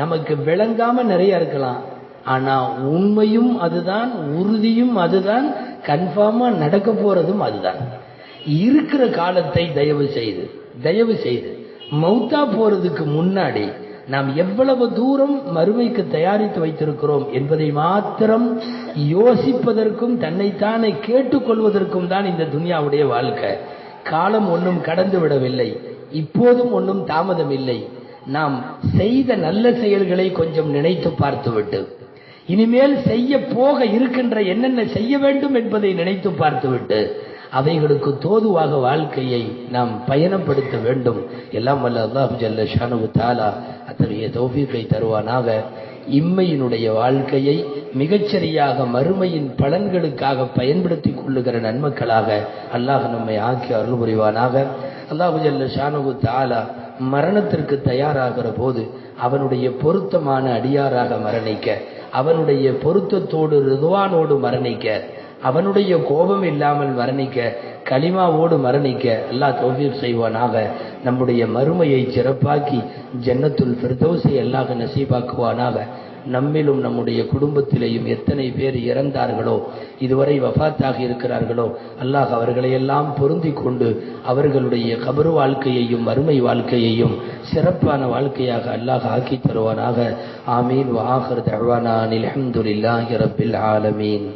நமக்கு விளங்காம நிறைய இருக்கலாம். ஆனா உண்மையும் அதுதான், உறுதியும் அதுதான், கன்ஃபார்மா நடக்க போறதும் அதுதான். இருக்கிற காலத்தை தயவு செய்து மௌத்தா போறதுக்கு முன்னாடி நாம் எவ்வளவு தூரம் மறுமைக்கு தயாரித்து வைத்திருக்கிறோம் என்பதை மாத்திரம் யோசிப்பதற்கும் தன்னைத்தானே கேட்டுக்கொள்வதற்கும் தான் இந்த துனியாவுடைய வாழ்க்கை. காலம் ஒன்றும் கடந்து விடவில்லை, இப்போதும் ஒன்றும் தாமதம் இல்லை. நாம் செய்த நல்ல செயல்களை கொஞ்சம் நினைத்து பார்த்துவிட்டு, இனிமேல் செய்ய போக இருக்கின்ற என்னென்ன செய்ய வேண்டும் என்பதை நினைத்து பார்த்துவிட்டு, அவைகளுக்கு தோதுவாக வாழ்க்கையை நாம் பயணப்படுத்த வேண்டும். எல்லாம் வல்ல அல்லாஹ் ஜல்ல ஷானஹு தஆலா அத்தகைய தௌஃபீகை தருவானாக. இம்மையினுடைய வாழ்க்கையை மிகச்சரியாக மறுமையின் பலன்களுக்காக பயன்படுத்திக் கொள்ளுகிற நன்மக்களாக அல்லாஹ் நம்மை ஆக்கி அருள் புரிவானாக. அல்லாஹ் ஜல்ல ஷானஹு தஆலா மரணத்திற்கு தயாராகிற போது அவனுடைய பொருத்தமான அடியாராக மரணிக்க, அவனுடைய பொருத்தத்தோடு ரிதுவானோடு மரணிக்க, அவனுடைய கோபம் இல்லாமல் மரணிக்க, கலிமாவோடு மரணிக்க அல்லாஹ் தௌஃபீக் செய்வானாக. நம்முடைய மறுமையை சிறப்பாக்கி ஜன்னத்துல் ஃபிர்தௌஸை அல்லாஹ் நசீபாக்குவானாக. நம்மிலும் நம்முடைய குடும்பத்திலேயும் எத்தனை பேர் இறந்தார்களோ, இதுவரை வஃபாத்தாகி இருக்கிறார்களோ, அல்லாஹ் அவர்களையெல்லாம் பொருந்தி கொண்டு அவர்களுடைய கபரு வாழ்க்கையையும் மறுமை வாழ்க்கையையும் சிறப்பான வாழ்க்கையாக அல்லாஹ் ஆக்கி தருவானாக. ஆமீன். வ ஆகிரு தஅவானா அனில் ஹம்துலில்லாஹி ரப்பில் ஆலமீன்.